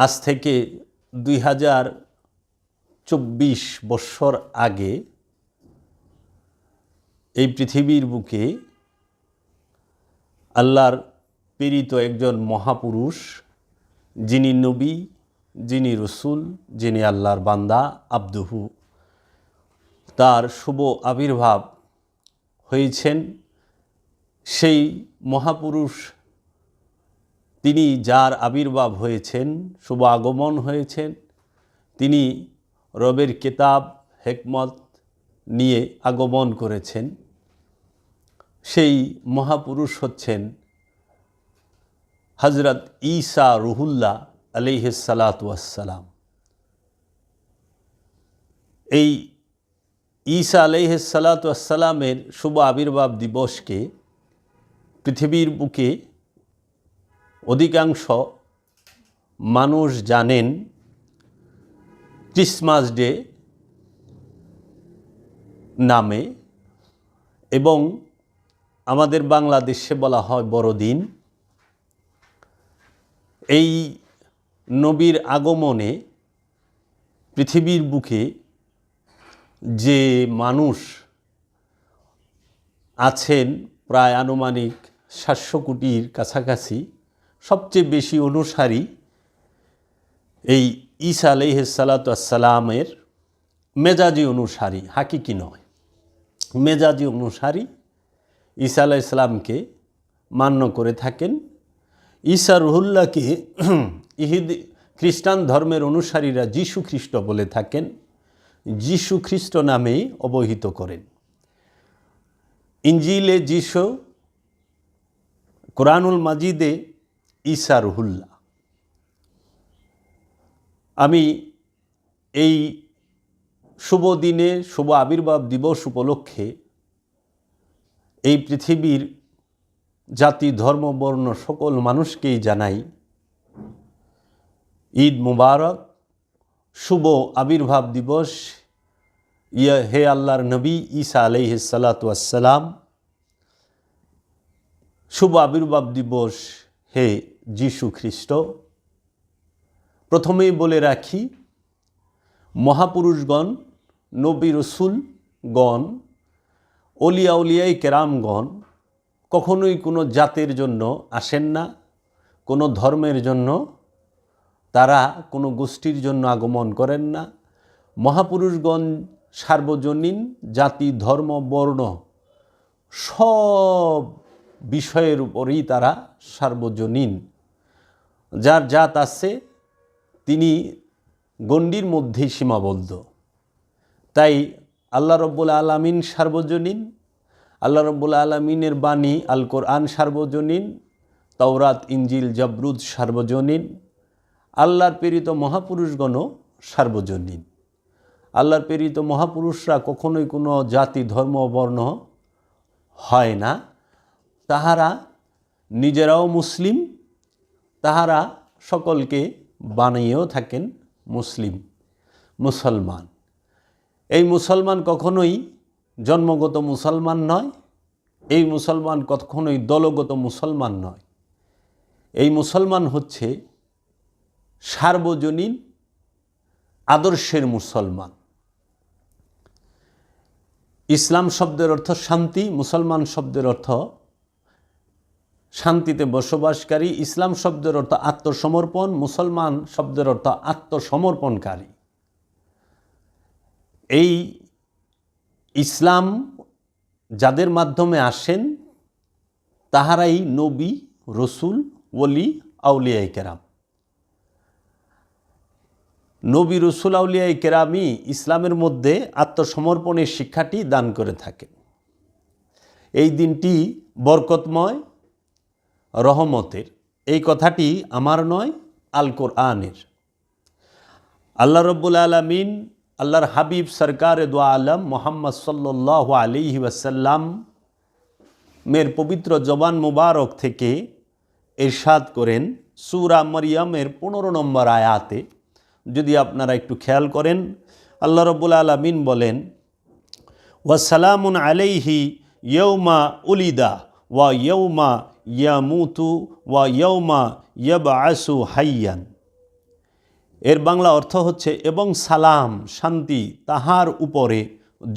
আজ থেকে 2024 বৎসর আগে এই পৃথিবীর বুকে আল্লাহর প্রেরিত একজন মহাপুরুষ, যিনি নবী, যিনি রসুল, যিনি আল্লাহর বান্দা আব্দুহু, তার শুভ আবির্ভাব হয়েছেন। সেই মহাপুরুষ তিনি যার আবির্ভাব হয়েছেন, শুভ আগমন হয়েছেন, তিনি রবের কিতাব হিকমত নিয়ে আগমন করেছেন। সেই মহাপুরুষ হচ্ছেন হযরত ঈসা রুহুল্লাহ আলাইহিস সালাতু ওয়াস সালাম। এই ঈসা আলাইহিস সালাতু ওয়াস সালামের শুভ আবির্ভাব দিবসকে পৃথিবীর বুকে অধিকাংশ মানুষ জানেন ক্রিসমাস ডে নামে, এবং আমাদের বাংলাদেশে বলা হয় বড়দিন। এই নবীর আগমনে পৃথিবীর বুকে যে মানুষ আছেন প্রায় আনুমানিক 700 কোটির কাছাকাছি, সবচেয়ে বেশি অনুসারী এই ঈসা আলাইহিস সালাতু ওয়াস সালামের মেজাজি অনুসারী, হাকিকি নয়, মেজাজি অনুসারী ঈসা আলাইহিস সালামকে মান্য করে থাকেন। ঈসা রুহুল্লাহকে খ্রিস্টান ধর্মের অনুসারীরা যীশু খ্রিস্ট বলে থাকেন, যীশু খ্রিস্ট নামেই অবহিত করেন। ইঞ্জিলে যীশু, কোরআনুল মাজিদে ঈসা রুহুল্লাহ। আমি এই শুভ দিনে, শুভ আবির্ভাব দিবস উপলক্ষে এই পৃথিবীর জাতি, ধর্ম, বর্ণ সকল মানুষকেই জানাই ঈদ মুবারক, শুভ আবির্ভাব দিবস। হে আল্লাহর নবী ঈসা আলাইহিস সালাতু ওয়াস সালাম, শুভ আবির্ভাব দিবস হে যীশু খ্রিস্ট। প্রথমেই বলে রাখি, মহাপুরুষগণ, নবী রসুলগণ, অলিয়া উলিয়াই কেরামগণ কখনোই কোনো জাতের জন্য আসেন না, কোনো ধর্মের জন্য, তারা কোনো গোষ্ঠীর জন্য আগমন করেন না। মহাপুরুষগণ সার্বজনীন, জাতি, ধর্ম, বর্ণ সব বিষয়ের উপরেই তারা সার্বজনীন। যার জাত আছে তিনি গণ্ডির মধ্যেই সীমাবদ্ধ। তাই আল্লাহ রব্বুল আলামিন সার্বজনীন, আল্লাহ রব্বুল আলামিনের বাণী আল কোরআন সার্বজনীন, তাওরাত, ইঞ্জিল, জাবরুদ সার্বজনীন। আল্লাহর প্রেরিত মহাপুরুষগণও সার্বজনীন। আল্লাহর প্রেরিত মহাপুরুষরা কখনোই কোনো জাতি, ধর্ম, বর্ণ হয় না। তাহারা নিজেরাও মুসলিম, তাহারা সকলকে বানিয়েও থাকেন মুসলমান। এই মুসলমান কখনোই জন্মগত মুসলমান নয়, এই মুসলমান কখনোই দলগত মুসলমান নয়। এই মুসলমান হচ্ছে সার্বজনীন আদর্শের মুসলমান। ইসলাম শব্দের অর্থ শান্তি, মুসলমান শব্দের অর্থ শান্তিতে বসবাসকারী। ইসলাম শব্দের অর্থ আত্মসমর্পণ, মুসলমান শব্দের অর্থ আত্মসমর্পণকারী। এই ইসলাম যাদের মাধ্যমে আসেন তাহারাই নবী, রসুল, ওলি, আউলিয়া কেরাম। নবী, রসুল, আউলিয়া কেরামই ইসলামের মধ্যে আত্মসমর্পণের শিক্ষাটি দান করে থাকেন। এই দিনটি বরকতময়, রহমতের। এই কথাটি আমার নয়, আল কোরআনের। আল্লাহ রব্বুল আলামিন আল্লাহর হাবিব সরকার দু আলম মোহাম্মদ সাল্লাল্লাহু আলাইহি ওয়াসাল্লাম মের পবিত্র জবান মুবারক থেকে ইরশাদ করেন সূরা মরিয়মের 15 নম্বর আয়াতে। যদি আপনারা একটু খেয়াল করেন, আল্লাহ রব্বুল আলামিন বলেন, ওয়াসালামুন আলাইহি ইয়াউমা উলিদা ওয়া ইয়াউমা ইয়ামুতু ওয়া ইয়াউমা ইয়াবআসু হাইয়ান। এর বাংলা অর্থ হচ্ছে এবং সালাম শান্তি তাহার উপরে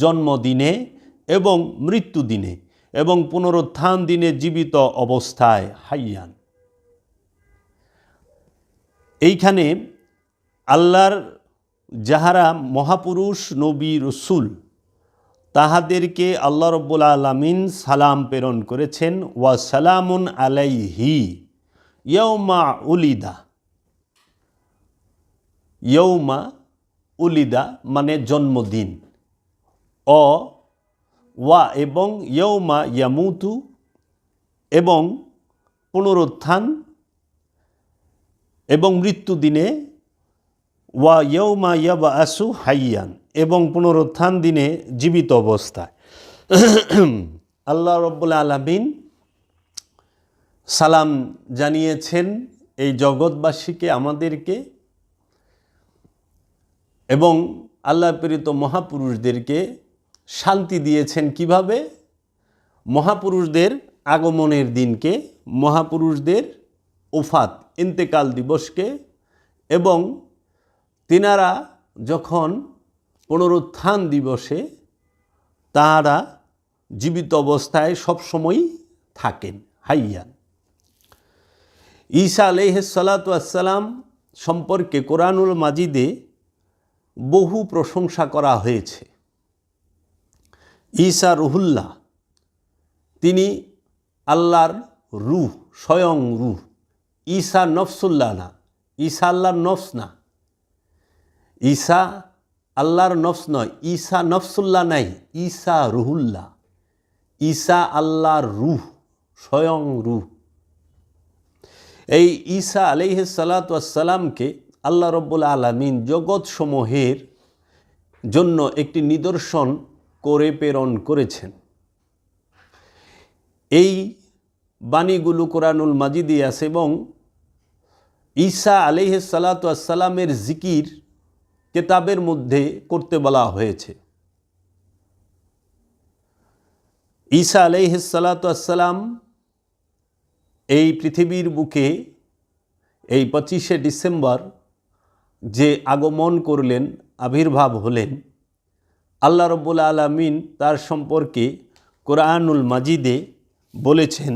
জন্মদিনে এবং মৃত্যুদিনে এবং পুনরুত্থান দিনে জীবিত অবস্থায় হাইয়ান। এইখানে আল্লাহর যাহারা মহাপুরুষ নবী রসুল তাহাদেরকে আল্লাহ রব্বুল আলামিন সালাম প্রেরণ করেছেন। ওয়া সালামুন আলাইহি ইয়াউমা উলিদা। ইয়ৌমা উলিদা মানে জন্মদিন, ওয়া এবং ইয়ৌমা ইয়ামুতু এবং পুনরুত্থান এবং মৃত্যুদিনে, ওয়া ইয়ৌমা ইয়াবআসু হাইয়ান এবং পুনরুত্থান দিনে জীবিত অবস্থায়। আল্লাহ রাব্বুল আলামিন সালাম জানিয়েছেন এই জগৎবাসীকে, আমাদেরকে, এবং আল্লাহ প্রেরিত মহাপুরুষদেরকে শান্তি দিয়েছেন। কিভাবে? মহাপুরুষদের আগমনের দিনকে, মহাপুরুষদের ওফাত ইন্তেকাল দিবসকে, এবং তিনারা যখন পুনরুত্থান দিবসে তাহারা জীবিত অবস্থায় সবসময়ই থাকেন, হাইয়ান। ঈসা আলাইহিস সালাতু ওয়াসসালাম সম্পর্কে কোরআনুল মাজিদে বহু প্রশংসা করা হয়েছে। ঈসা রুহুল্লাহ, তিনি আল্লাহর রূহ, স্বয়ং রূহ। ঈসা নফসুল্লাহ না, ঈসা আল্লাহর নফস না, ঈসা আল্লাহর নফস নয়, ঈসা নফসুল্লাহ নাই, ঈসা রুহুল্লাহ, ঈসা আল্লাহর রূহ, স্বয়ং রূহ। এই ঈসা আলাইহিস সালাতু ওয়াসসালামকে আল্লাহ রব্বুল আলামিন জগৎসমূহের জন্য একটি নিদর্শন করে প্রেরণ করেছেন। এই বাণীগুলো কোরআনুল মাজিদে আছে এবং ঈসা আলাইহিস সালাতু ওয়াসসালামের জিকির কিতাবের মধ্যে করতে বলা হয়েছে। ঈসা আলাইহিস সালাতু ওয়াসসালাম এই পৃথিবীর বুকে এই 25শে ডিসেম্বর যে আগমন করলেন, আবির্ভাব হলেন, আল্লাহ রব্বুল আলামিন তার সম্পর্কে কোরআনুল মাজিদে বলেছেন,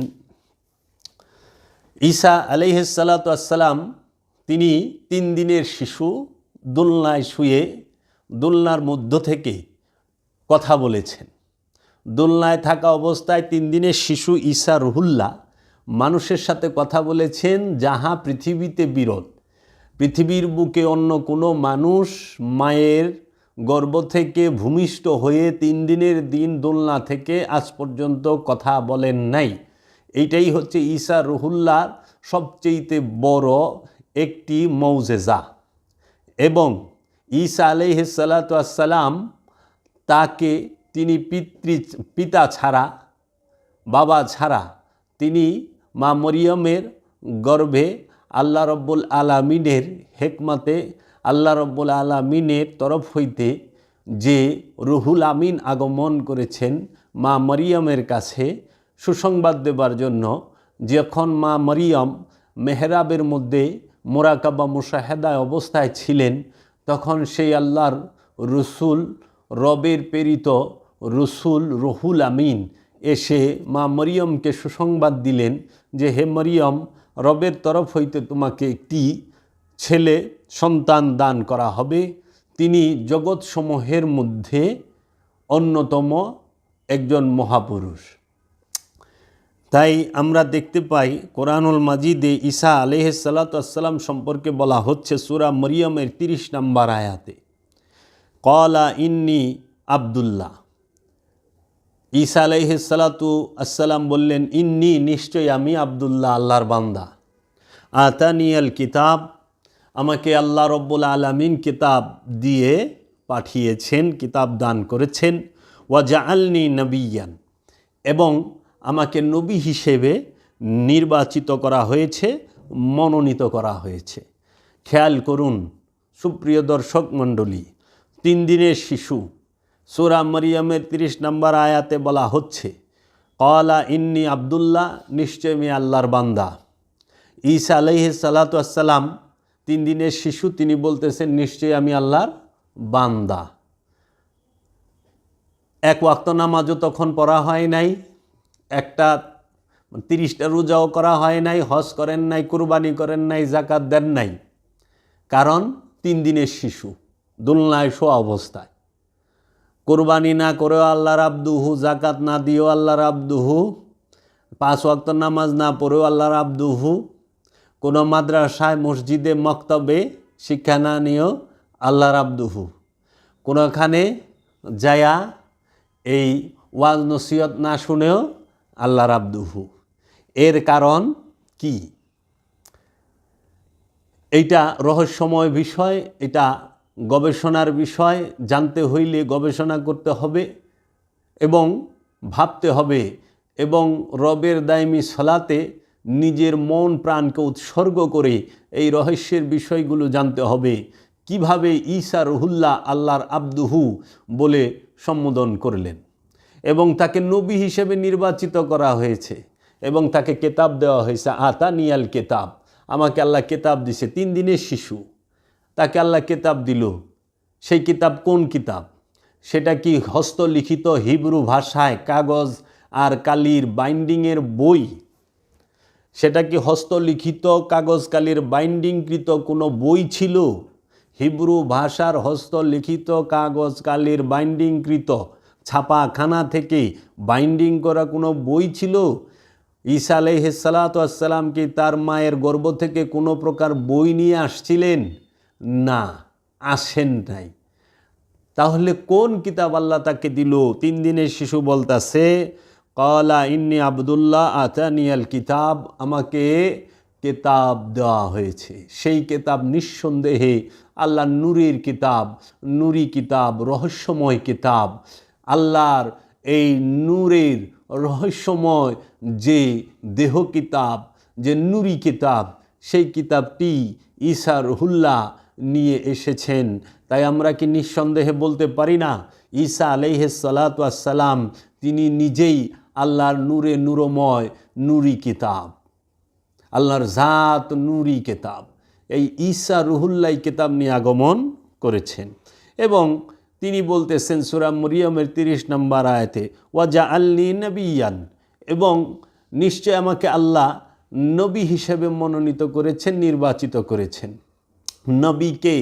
ঈসা আলাইহিস সালাতু ওয়াসসালাম তিনি 3 দিনের শিশু, দোলনায় শুয়ে দোলনার মধ্য থেকে কথা বলেছেন। দোলনায় থাকা অবস্থায় 3 দিনের শিশু ঈসা রুহুল্লাহ মানুষের সাথে কথা বলেছেন, যাহা পৃথিবীতে বিরল। পৃথিবীর বুকে অন্য কোনো মানুষ মায়ের গর্ভ থেকে ভূমিষ্ঠ হয়ে 3 দিনের দিন দোলনা থেকে আজ পর্যন্ত কথা বলেন নাই। এইটাই হচ্ছে ঈসা রুহুল্লাহর সবচেয়ে বড় একটি মৌজেজা। এবং ঈসা আলাইহিস সালাতু ওয়াসসালাম তাকে তিনি পিতা ছাড়া, বাবা ছাড়া, তিনি মা মরিয়মের গর্ভে আল্লাহ রব্বুল আলামিনের হেকমতে, আল্লাহ রব্বুল আলামিনের তরফ হইতে যে রুহুল আমিন আগমন করেছেন মা মরিয়মের কাছে সুসংবাদ দেবার জন্য। যখন মা মরিয়ম মেহরাবের মধ্যে মোরাকাবা মুশাহেদায় অবস্থায় ছিলেন, তখন সেই আল্লাহর রসুল, রবের প্রেরিত রসুল রুহুল আমিন এসে মা মরিয়মকে সুসংবাদ দিলেন যে, হে মরিয়ম, রবের তরফ হইতে তোমাকে একটি ছেলে সন্তান দান করা হবে। তিনি জগৎসমূহের মধ্যে অন্যতম একজন মহাপুরুষ। তাই আমরা দেখতে পাই কোরআনুল মাজিদে ঈসা আলাইহিস সালাতু ওয়াসসালাম সম্পর্কে বলা হচ্ছে সূরা মরিয়মের 30 নম্বর আয়াতে, ক্বালা ইন্নী আব্দুল্লাহ। ঈসা আলাইহিস সালাতু ওয়াসসালাম বললেন, ইন্নী, নিশ্চয় আমি আব্দুল্লাহ, আল্লাহর বান্দা। আতানিয়াল কিতাব, আমাকে আল্লাহ রব্বুল আলামিন কিতাব দিয়ে পাঠিয়েছেন, কিতাব দান করেছেন। ওয়া জাআলনি নবিয়ান, এবং আমাকে নবী হিসেবে নির্বাচিত করা হয়েছে, মনোনীত করা হয়েছে। খেয়াল করুন সুপ্রিয় দর্শক মণ্ডলী, 3 দিনের শিশু, সূরা মরিয়মের 30 নম্বর আয়াতে বলা হচ্ছে, ক্বালা ইন্নী আব্দুল্লাহ, নিশ্চয় আমি আল্লাহর বান্দা। ঈসা আলাইহিস সালাতু ওয়াসসালাম 3 দিনের শিশু, তিনি বলতেছেন নিশ্চয়ই আমি আল্লাহর বান্দা। 1 ওয়াক্ত নামাজও তখন পড়া হয় নাই, 30টা রোজাও করা হয় নাই, হজ করেন নাই, কুরবানি করেন নাই, জাকাত দেন নাই। কারণ 3 দিনের শিশু, দোলনায় শোয়া অবস্থায়। কুরবানি না করেও আল্লাহর আব্দুহু, জাকাত না দিয়েও আল্লাহর আব্দুহু, 5 ওয়াক্ত নামাজ না পড়েও আল্লাহর আব্দুহু, কোনো মাদ্রাসায় মসজিদে মক্তবে শিক্ষা না নিয়েও আল্লাহর আব্দুহু, কোনোখানে যায়া এই ওয়াজ নসিহত না শুনেও আল্লাহর আব্দুহু। এর কারণ কি? এইটা রহস্যময় বিষয়, এটা গবেষণার বিষয়। জানতে হইলে গবেষণা করতে হবে এবং ভাবতে হবে এবং রবের দায়মি সলাতে নিজের মন প্রাণকে উৎসর্গ করে এই রহস্যের বিষয়গুলো জানতে হবে। কিভাবে ঈসা রুহুল্লাহ আল্লাহর আব্দুহু বলে সম্বোধন করলেন এবং তাকে নবী হিসেবে নির্বাচিত করা হয়েছে এবং তাকে কেতাব দেওয়া হয়েছে। আতানিয়াল কেতাব, আমাকে আল্লাহ কেতাব দিছে। 3 দিনের শিশু, তাকে আল্লাহ কেতাব দিল। সেই কিতাব কোন কিতাব? সেটা কি হস্তলিখিত হিব্রু ভাষায় কাগজ আর কালির বাইন্ডিংয়ের বই? সেটা কি হস্তলিখিত কাগজ কালির বাইন্ডিংকৃত কোনো বই ছিল? হিব্রু ভাষার হস্তলিখিত কাগজ কালির বাইন্ডিংকৃত ছাপাখানা থেকে বাইন্ডিং করা কোনো বই ছিল? ঈসা আলাইহিস সালাতু ওয়াস সালাম কি তার মায়ের গর্ভ থেকে কোনো প্রকার বই নিয়ে আসছিলেন? না, আসেন নাই। তাহলে কোন কিতাব আল্লাহ তাকে দিল? 3 দিনের শিশু বলতাছে ক্বালা ইন্নী আবদুল্লাহ আতানিয়াল কিতাব, আমাকে কিতাব দেওয়া হয়েছে। সেই কিতাব নিঃসন্দেহে আল্লাহর নূরের কিতাব, নূরি কিতাব, রহস্যময় কিতাব। আল্লাহর এই নূরের রহস্যময় যে দেহ কিতাব, যে নূরি কিতাব, সেই কিতাবটি ঈসা রুহুল্লাহ নিয়ে এসেছেন। তাই আমরা কি নিঃসন্দেহে বলতে পারি না ঈসা আলাইহিস সালাতু ওয়াস সালাম তিনি নিজেই আল্লাহর নূরে নূরময় নূরি কিতাব, আল্লাহর জাত নূরি কিতাব। এই ঈসা রুহুল্লাহ কিতাব নিয়ে আগমন করেছেন এবং তিনি বলতেছেন সূরা মরিয়মের 30 নম্বর আয়াতে ওয়াজআলনি নবিয়ান, এবং নিশ্চয় আমাকে আল্লাহ নবী হিসেবে মনোনীত করেছেন, নির্বাচিত করেছেন। নবীকে,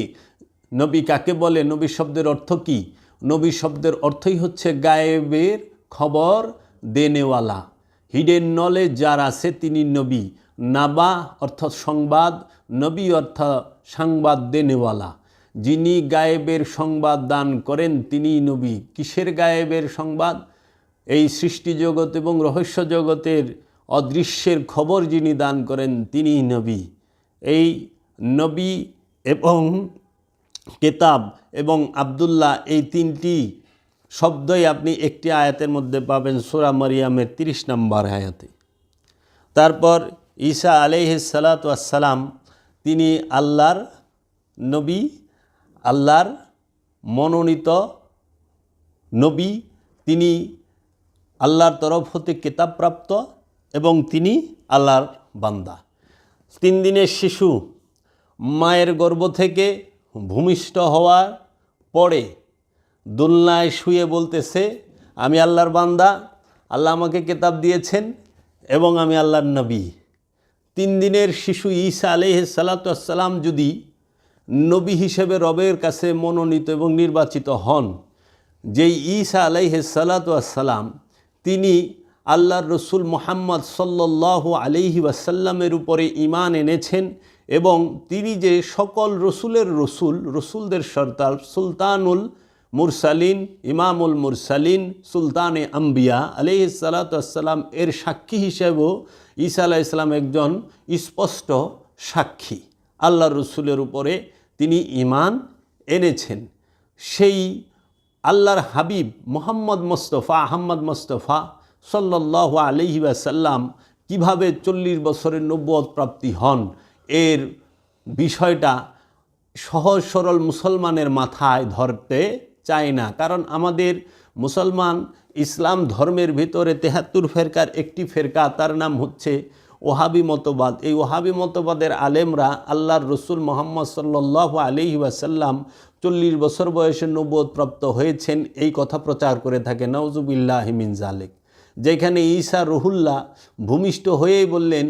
নবী কাকে বলে? নবী শব্দের অর্থ কি? নবী শব্দের অর্থই হচ্ছে গায়েবের খবর দেনেওয়ালা, হিডেন নলেজ যার আছে তিনি নবী। নাবা অর্থাৎ সংবাদ, নবী অর্থাৎ সংবাদ দেনেওয়ালা। যিনি গায়েবের সংবাদ দান করেন তিনিই নবী। কিসের গায়েবের সংবাদ? এই সৃষ্টি জগৎ এবং রহস্য জগতের অদৃশ্যের খবর যিনি দান করেন তিনিই নবী। এই নবী এবং কেতাব এবং আব্দুল্লাহ, এই 3টি শব্দই আপনি একটি আয়াতের মধ্যে পাবেন সূরা মারিয়ামের 30 নম্বর আয়াতে। তারপর ঈসা আলাইহিস সালাতু ওয়াস সালাম তিনি আল্লাহর নবী, আল্লাহর মনোনীত নবী, তিনি আল্লাহর তরফ হতে কিতাবপ্রাপ্ত এবং তিনি আল্লাহর বান্দা। 3 দিনের শিশু মায়ের গর্ভ থেকে ভূমিষ্ঠ হওয়ার পরে দোলনায় শুয়ে বলতেছে আমি আল্লাহর বান্দা, আল্লাহ আমাকে কিতাব দিয়েছেন এবং আমি আল্লাহর নবী। 3 দিনের শিশু ঈসা আলাইহিস সালাতু ওয়াস সালাম যদি নবী হিসেবে রবের কাছে মনোনীত এবং নির্বাচিত হন, যেই ঈসা আলাইহিস সালাতু ওয়াস সালাম তিনি আল্লাহর রসুল মুহাম্মদ সাল্লাল্লাহু আলাইহি ওয়াসাল্লামের উপরে ঈমান এনেছেন এবং তিনি যে সকল রসুলের রসুল, রসুলদের সর্দার, সুলতানুল মুরসালিন, ইমামুল মুরসালিন, সুলতানে আম্বিয়া আলাইহিস সালাতু ওয়াস সালাম এর সাক্ষী হিসেবেও ঈসা আলাইহিস সালাম একজন স্পষ্ট সাক্ষী। আল্লাহর রসুলের উপরে তিনি ঈমান এনেছেন। সেই আল্লাহর হাবিব মুহাম্মদ মুস্তাফা, আহমদ মুস্তাফা সাল্লাল্লাহু আলাইহি ওয়াসাল্লাম কীভাবে 40 বছরের নবুয়ত প্রাপ্তি হন, এর বিষয়টা সহজ সরল মুসলমানের মাথায় ধরতে চায় না। কারণ আমাদের মুসলমান ইসলাম ধর্মের ভিতরে 73 ফেরকার একটি ফেরকা, তার নাম হচ্ছে ওহাবি মতবাদ। এই ওহাবি মতবাদের আলেমরা আল্লাহর রসুল মুহাম্মদ সাল্লাল্লাহু আলাইহি ওয়াসাল্লাম 40 বছর বয়সে নবুয়ত প্রাপ্ত হয়েছেন এই কথা প্রচার করে থাকে। নাউজুবিল্লাহি মিন জালিক। যেখানে ঈসা রুহুল্লাহ ভূমিষ্ঠ হয়েই বললেন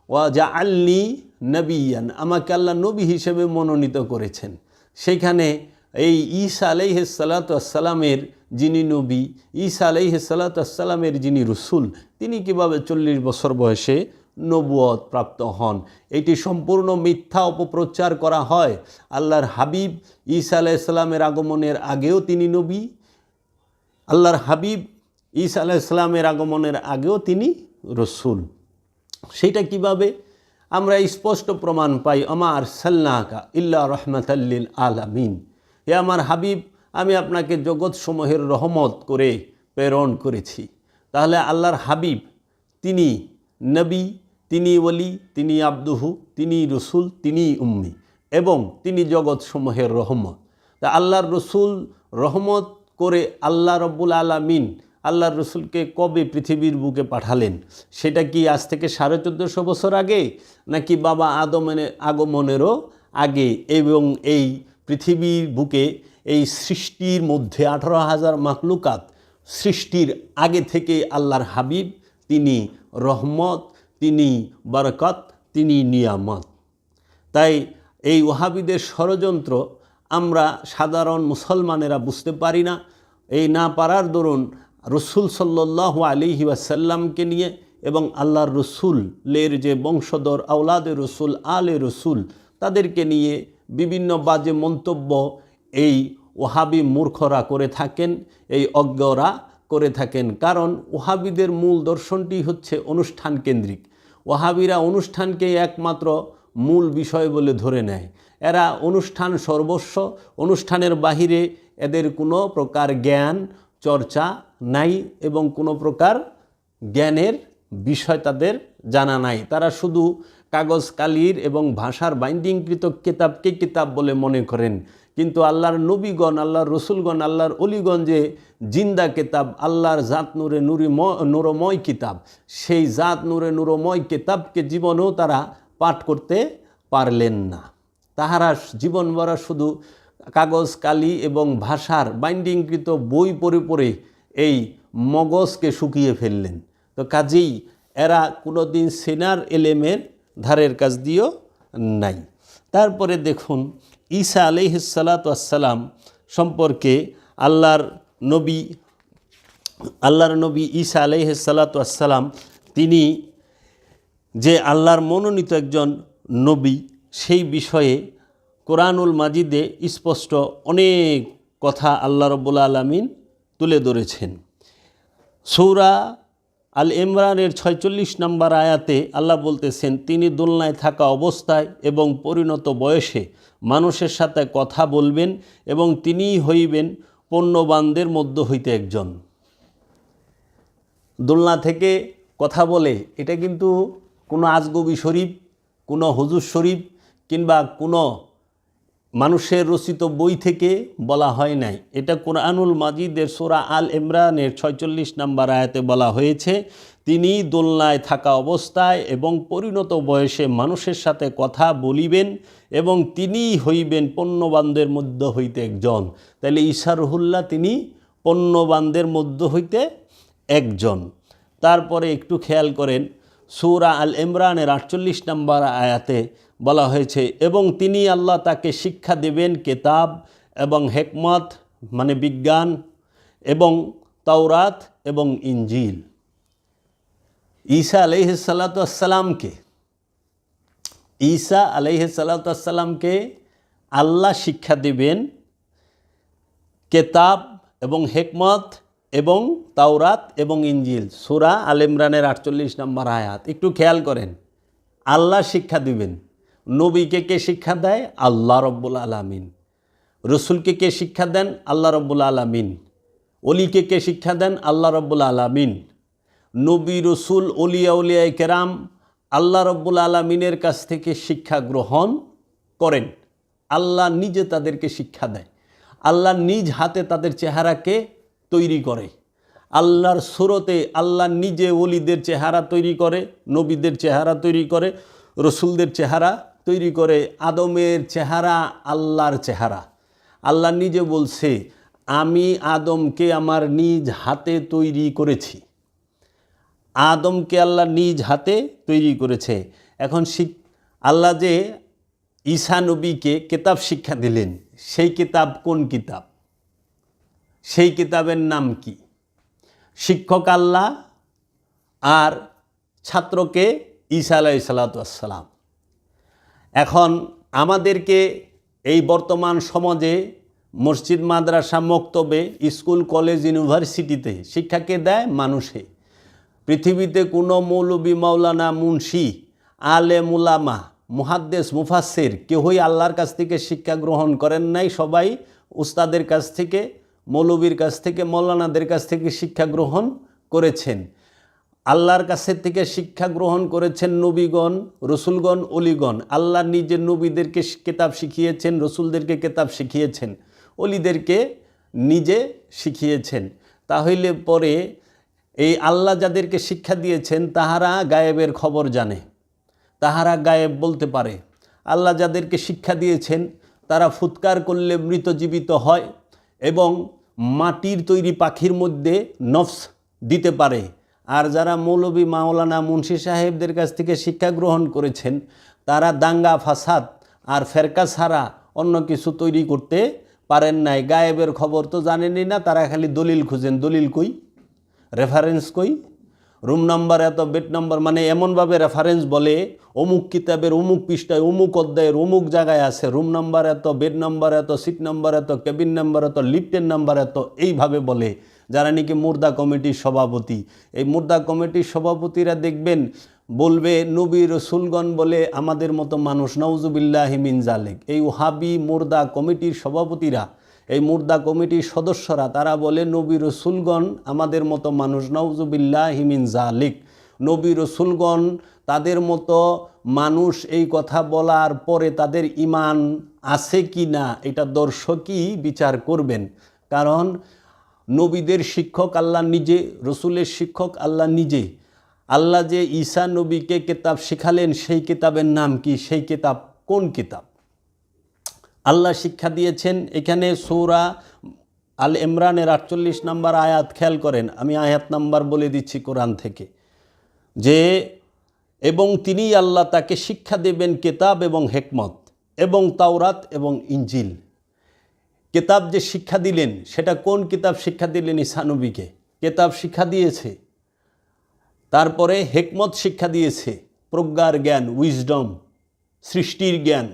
ওয়া জাআলনি নবিয়ান, আমাকে আল্লাহ নবী হিসেবে মনোনীত করেছেন। সেখানে এই ঈসা আলাইহিস সালাতু ওয়াস সালামের যিনি নবী, ঈসা আলাইহিস সালাতু ওয়াস সালামের যিনি রসুল, তিনি কিভাবে 40 বছর বয়সে নবুয়ত প্রাপ্ত হন? এটি সম্পূর্ণ মিথ্যা অপপ্রচার করা হয়। আল্লাহর হাবিব ঈসা আলাইহিস সালামের আগমনের আগেও তিনি নবী, আল্লাহর হাবিব ঈসা আলাইহিস সালামের আগমনের আগেও তিনি রসুল। সেটা কিভাবে? আমরা স্পষ্ট প্রমাণ পাই, আমা আরসালনাকা ইল্লা রাহমাতাল লিল আলামিন, হে আমার হাবিব, আমি আপনাকে জগৎসমূহের রহমত করে প্রেরণ করেছি। তাহলে আল্লাহর হাবিব তিনি নবী, তিনি ওলি, তিনি আব্দুহু, তিনি রসুল, তিনি উম্মি এবং তিনি জগৎসমূহের রহমত। তা আল্লাহর রসুল রহমত করে আল্লাহ রব্বুল আলামিন আল্লাহর রসুলকে কবে পৃথিবীর বুকে পাঠালেন? সেটা কি আজ থেকে 1450 বছর আগে, নাকি বাবা আদমের আগমনেরও আগে? এবং এই পৃথিবীর বুকে এই সৃষ্টির মধ্যে 18,000 মাখলুকাত সৃষ্টির আগে থেকে আল্লাহর হাবিব তিনি রহমত, তিনি বরকত, তিনি নিয়ামত। তাই এই ওহাবিদের ষড়যন্ত্র আমরা সাধারণ মুসলমানেরা বুঝতে পারি না। এই না পারার দরুন রসুল সাল্লাল্লাহু আলাইহি ওয়াসাল্লামকে নিয়ে এবং আল্লাহর রসুলের যে বংশধর আওলাদে রসুল, আলে রসুল, তাদেরকে নিয়ে বিভিন্ন বাজে মন্তব্য এই ওহাবি মূর্খরা করে থাকেন, এই অজ্ঞরা করে থাকেন। কারণ ওহাবিদের মূল দর্শনটি হচ্ছে অনুষ্ঠান কেন্দ্রিক। ওহাবিরা অনুষ্ঠানকে একমাত্র মূল বিষয় বলে ধরে নেয়। এরা অনুষ্ঠান সর্বস্ব, অনুষ্ঠানের বাহিরে এদের কোনো প্রকার জ্ঞান চর্চা নাই এবং কোনো প্রকার জ্ঞানের বিষয় তাদের জানা নাই। তারা শুধু কাগজ কালির এবং ভাষার বাইন্ডিংকৃত কিতাবকে কিতাব বলে মনে করেন। কিন্তু আল্লাহর নবীগণ, আল্লাহর রসুলগণ, আল্লাহর অলিগণ যে জিন্দা কিতাব, আল্লাহর জাত নূরে নূরময় কিতাব, সেই জাত নূরে নূরময় কিতাবকে জীবনেও তারা পাঠ করতে পারলেন না। তাহারা জীবন ভরা শুধু কাগজ কালি এবং ভাষার বাইন্ডিংকৃত বই পড়ে পড়ে এই মগজকে শুকিয়ে ফেললেন। তো কাজেই এরা কোনোদিন সেনার এলেমের ধারের কাজ দিয়েও নাই। তারপরে দেখুন ঈসা আলাইহিস সালাতু ওয়াস সালাম সম্পর্কে আল্লাহর নবী ঈসা আলাইহিস সালাতু ওয়াস সালাম তিনি যে আল্লাহর মনোনীত একজন নবী, সেই বিষয়ে কোরআনুল মাজিদে স্পষ্ট অনেক কথা আল্লাহ রব্বুল আলামিন তুলে ধরেছেন। সূরা আল ইমরানের 46 নম্বর আয়াতে আল্লাহ বলতেছেন, তিনি দোলনায় থাকা অবস্থায় এবং পরিণত বয়সে মানুষের সাথে কথা বলবেন এবং তিনিই হইবেন পণ্যবানদের মধ্য হইতে একজন। দোলনা থেকে কথা বলে, এটা কিন্তু কোনো আজগবি শরীফ, কোনো হুজুর শরীফ কিংবা কোনো মানুষের রচিত বই থেকে বলা হয় নাই। এটা কোরআনুল মাজিদের সূরা আল ইমরানের 46 নম্বর আয়াতে বলা হয়েছে, তিনি দোলনায় থাকা অবস্থায় এবং পরিণত বয়সে মানুষের সাথে কথা বলিবেন এবং তিনিই হইবেন পণ্যবানদের মধ্য হইতে একজন। তাহলে ঈসা রুহুল্লাহ তিনি পণ্যবানদের মধ্য হইতে একজন। তারপরে একটু খেয়াল করেন, সূরা আল ইমরানের 48 নম্বর আয়াতে বলা হয়েছে, এবং তিনি আল্লাহ তাকে শিক্ষা দেবেন কিতাব এবং হিকমত মানে বিজ্ঞান এবং তাওরাত এবং ইনজিল। ঈসা আলাইহিস সালাতু ওয়াস সালামকে আল্লাহ শিক্ষা দেবেন কিতাব এবং হিকমত এবং তাওরাত এবং ইনজিল। সূরা আল ইমরানের 48 নম্বর আয়াত। একটু খেয়াল করেন, আল্লাহ শিক্ষা দিবেন। নবীকে কে শিক্ষা দেয়? আল্লাহ রব্বুল আলামিন। রসুলকে কে শিক্ষা দেন? আল্লাহ রব্বুল আলামিন। অলিকে কে শিক্ষা দেন? আল্লাহ রব্বুল আলামিন। নবী, রসুল, অলিয়া উলিয়ায়ে কেরাম আল্লাহ রব্বুল আলামিনের কাছ থেকে শিক্ষা গ্রহণ করেন। আল্লাহ নিজে তাদেরকে শিক্ষা দেয়। আল্লাহ নিজ হাতে তাদের চেহারাকে তৈরি করে। আল্লাহর সুরতে আল্লাহ নিজে ওলিদের চেহারা তৈরি করে, নবীদের চেহারা তৈরি করে, রসুলদের চেহারা তৈরি করে। আদমের চেহারা আল্লাহর চেহারা। আল্লাহ নিজে বলছে, আমি আদমকে আমার নিজ হাতে তৈরি করেছি। আদমকে আল্লাহ নিজ হাতে তৈরি করেছে। এখন আল্লাহ যে ঈসা নবীকে কিতাব শিক্ষা দিলেন, সেই কিতাব কোন কিতাব? সেই কিতাবের নাম কি? শিক্ষক আল্লাহ আর ছাত্রকে ঈসা আলাইহিস সালাতু ওয়াস সালাম। এখন আমাদেরকে এই বর্তমান সমাজে মসজিদ, মাদ্রাসা, মক্তবে, স্কুল, কলেজ, ইউনিভার্সিটিতে শিক্ষাকে দেয় মানুষে। পৃথিবীতে কোনো মৌলবী, মাওলানা, মুন্সি, আলেম, উলামা, মুহাদ্দিস, মুফাসসির কেউই আল্লাহর কাছ থেকে শিক্ষা গ্রহণ করেন নাই। সবাই উস্তাদের কাছ থেকে, মৌলবীর কাছ থেকে, মৌলানাদের কাছ থেকে শিক্ষা গ্রহণ করেছেন। আল্লাহর কাছে থেকে শিক্ষা গ্রহণ করেছেন নবীগণ, রসুলগণ, অলিগণ। আল্লাহ নিজে নবীদেরকে কিতাব শিখিয়েছেন, রসুলদেরকে কিতাব শিখিয়েছেন, অলিদেরকে নিজে শিখিয়েছেন। তাহলে পরে এই আল্লাহ যাদেরকে শিক্ষা দিয়েছেন তাহারা গায়েবের খবর জানে, তাহারা গায়েব বলতে পারে। আল্লাহ যাদেরকে শিক্ষা দিয়েছেন তারা ফুৎকার করলে মৃত জীবিত হয় এবং মাটির তৈরি পাখির মধ্যে নফস দিতে পারে। আর যারা মৌলবী, মাওলানা, মুন্সি সাহেবদের কাছ থেকে শিক্ষা গ্রহণ করেছেন তারা দাঙ্গা, ফাসাদ আর ফেরকা ছাড়া অন্য কিছু তৈরি করতে পারেন নাই। গায়েবের খবর তো জানেনই না, তারা খালি দলিল খুঁজেন। দলিল কই? রেফারেন্স কই? রুম নাম্বার এত, বেড নাম্বার, মানে এমনভাবে রেফারেন্স বলে অমুক কিতাবের অমুক পৃষ্ঠায় অমুক অধ্যায়ের অমুক জায়গায় আছে, রুম নাম্বার এত, বেড নাম্বার এত, সিট নাম্বার এত, কেবিন নাম্বার এত, লিফটের নাম্বার এত, এইভাবে বলে যারা নাকি মুর্দা কমিটির সভাপতি। এই মুর্দা কমিটির সভাপতিরা দেখবেন বলবে নবী রসুলগণ বলে আমাদের মতো মানুষ, নাউজুবিল্লাহি মিন জালিক। এই ওহাবি মুর্দা কমিটির সভাপতিরা, এই মুর্দা কমিটির সদস্যরা তারা বলে নবী রসুলগণ আমাদের মতো মানুষ, নাউজুবিল্লাহি মিন জালিক। নবী রসুলগণ তাদের মতো মানুষ, এই কথা বলার পরে তাদের ঈমান আছে কি না এটা দর্শকই বিচার করবেন। কারণ নবীদের শিক্ষক আল্লাহ নিজে, রসুলের শিক্ষক আল্লাহ নিজে। আল্লাহ যে ঈসা নবীকে কিতাব শিখালেন সেই কিতাবের নাম কি? সেই কিতাব কোন কিতাব? আল্লাহ শিক্ষা দিয়েছেন এখানে সূরা আল ইমরানের 48 নম্বর আয়াত খেয়াল করেন। আমি আয়াত নাম্বার বলে দিচ্ছি কোরআন থেকে, যে এবং তিনি আল্লাহ তাকে শিক্ষা দেবেন কিতাব এবং হিকমত এবং তাওরাত এবং ইনজিল। কিতাব যে শিক্ষা দিলেন সেটা কোন কিতাব শিক্ষা দিলেন? ঈসা নবীকে কিতাব শিক্ষা দিয়েছে। তারপরে হিকমত শিক্ষা দিয়েছে, প্রজ্ঞার জ্ঞান, উইজডম, সৃষ্টির জ্ঞান।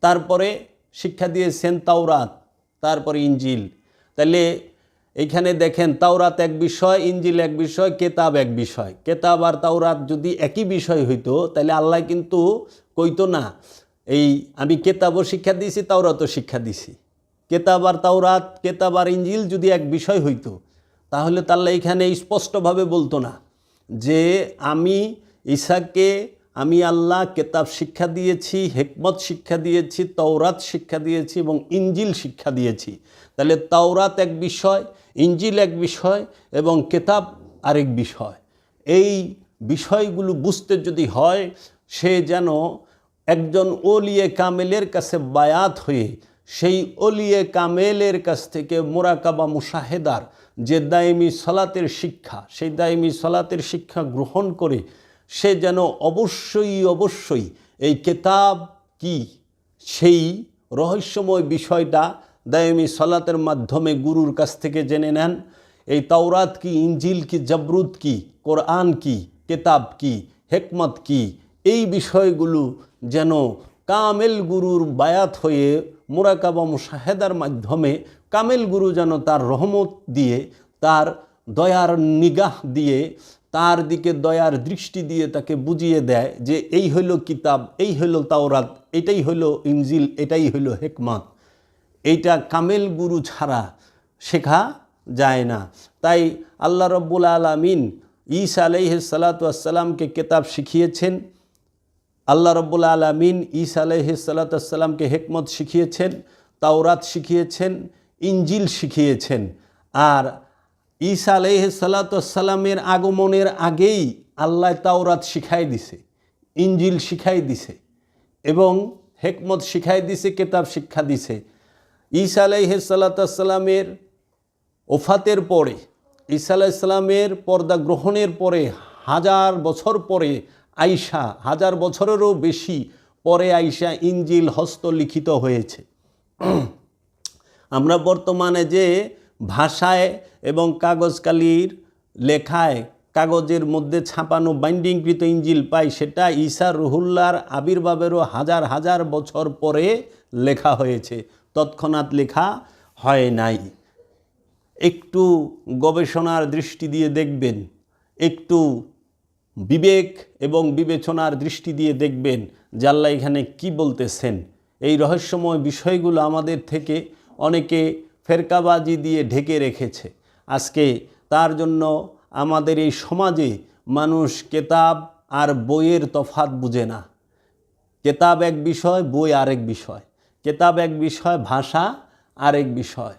তারপরে শিক্ষা দিয়েছেন তাওরাত, তারপরে ইনজিল। তাহলে এইখানে দেখেন তাওরাত এক বিষয়, ইনজিল এক বিষয়, কেতাব এক বিষয়। কেতাব আর তাওরাত যদি একই বিষয় হইতো তাহলে আল্লাহ কিন্তু কইতো না এই আমি কেতাবও শিক্ষা দিয়েছি, তাওরাতও শিক্ষা দিছি। কেতাব আর তাওরাত, কেতাব আর ইনজিল যদি এক বিষয় হইতো তাহলে তো আল্লাহ এখানে স্পষ্টভাবে বলতো না যে আমি ঈসাকে আমি আল্লাহ কেতাব শিক্ষা দিয়েছি, হিকমত শিক্ষা দিয়েছি, তাওরাত শিক্ষা দিয়েছি এবং ইনজিল শিক্ষা দিয়েছি। তাহলে তাওরাত এক বিষয়, ইনজিল এক বিষয় এবং কেতাব আরেক বিষয়। এই বিষয়গুলো বুঝতে যদি হয়, সে যেন একজন ওলিয়ে কামেলের কাছে বায়াত হয়ে সেই ওলিয়ে কামেলের কাছ থেকে মুরাকাবা মুশাহেদার যে দায়মি সালাতের শিক্ষা, সেই দায়মি সালাতের শিক্ষা গ্রহণ করে সে যেন অবশ্যই এই কেতাব কি সেই রহস্যময় বিষয়টা দায়মি সালাতের মাধ্যমে গুরুর কাছ থেকে জেনে নেন। এই তাওরাত কি, ইনজিল কি, জাবরুত কি, কোরআন কি, কেতাব কি, হিকমত কি, এই বিষয়গুলো যেন কামেল গুরুর বায়াত হয়ে মুরাকাবা মুশাহেদার মাধ্যমে কামেল গুরু যেন তার রহমত দিয়ে, তার দয়ার নিগাহ দিয়ে, তার দিকে দয়ার দৃষ্টি দিয়ে তাকে বুঝিয়ে দেয় যে এই হইল কিতাব, এই হইল তাওরাত, এটাই হইল ইনজিল, এটাই হইল হিকমত। এইটা কামেল গুরু ছাড়া শেখা যায় না। তাই আল্লাহ রব্বুল আলামিন ঈসা আলাইহিস সালাতু ওয়াস সালামকে কিতাব শিখিয়েছেন। আল্লাহ রব্বুল আলামিন ঈসা আলাইহিস সালাতু ওয়াস সালামকে হিকমত শিখিয়েছেন, তাওরাত শিখিয়েছেন, ইনজিল শিখিয়েছেন। আর ঈসা আলাইহিসসালামের আগমনের আগেই আল্লাহ তাওরাত শিখাই দিছে, ইঞ্জিল শিখাই দিছে এবং হেকমত শিখাই দিছে, কেতাব শিক্ষা দিছে। ঈসা আলাইহিসসালামের ওফাতের পরে, ঈসা আলাইহিসসালামের পর্দা গ্রহণের পরে 1000 বছর পরে আইসা, 1000 বছরেরও বেশি পরে আইসা ইঞ্জিল হস্তলিখিত হয়েছে। আমরা বর্তমানে যে ভাষায় এবং কাগজ কালির লেখায় কাগজের মধ্যে ছাপানো বাইন্ডিংকৃত ইঞ্জিল পাই, সেটা ঈসা রুহুল্লাহর আবির্ভাবেরও 1000 বছর পরে লেখা হয়েছে, তৎক্ষণাৎ লেখা হয় নাই। একটু গবেষণার দৃষ্টি দিয়ে দেখবেন, একটু বিবেক এবং বিবেচনার দৃষ্টি দিয়ে দেখবেন যে আল্লাহ এখানে কি বলতেছেন। এই রহস্যময় বিষয়গুলো আমাদের থেকে অনেকে ফেরকাবাজি দিয়ে ঢেকে রেখেছে। আজকে তার জন্য আমাদের এই সমাজে মানুষ কেতাব আর বইয়ের তফাৎ বুঝে না। কেতাব এক বিষয়, বই আরেক বিষয়। কেতাব এক বিষয়, ভাষা আরেক বিষয়।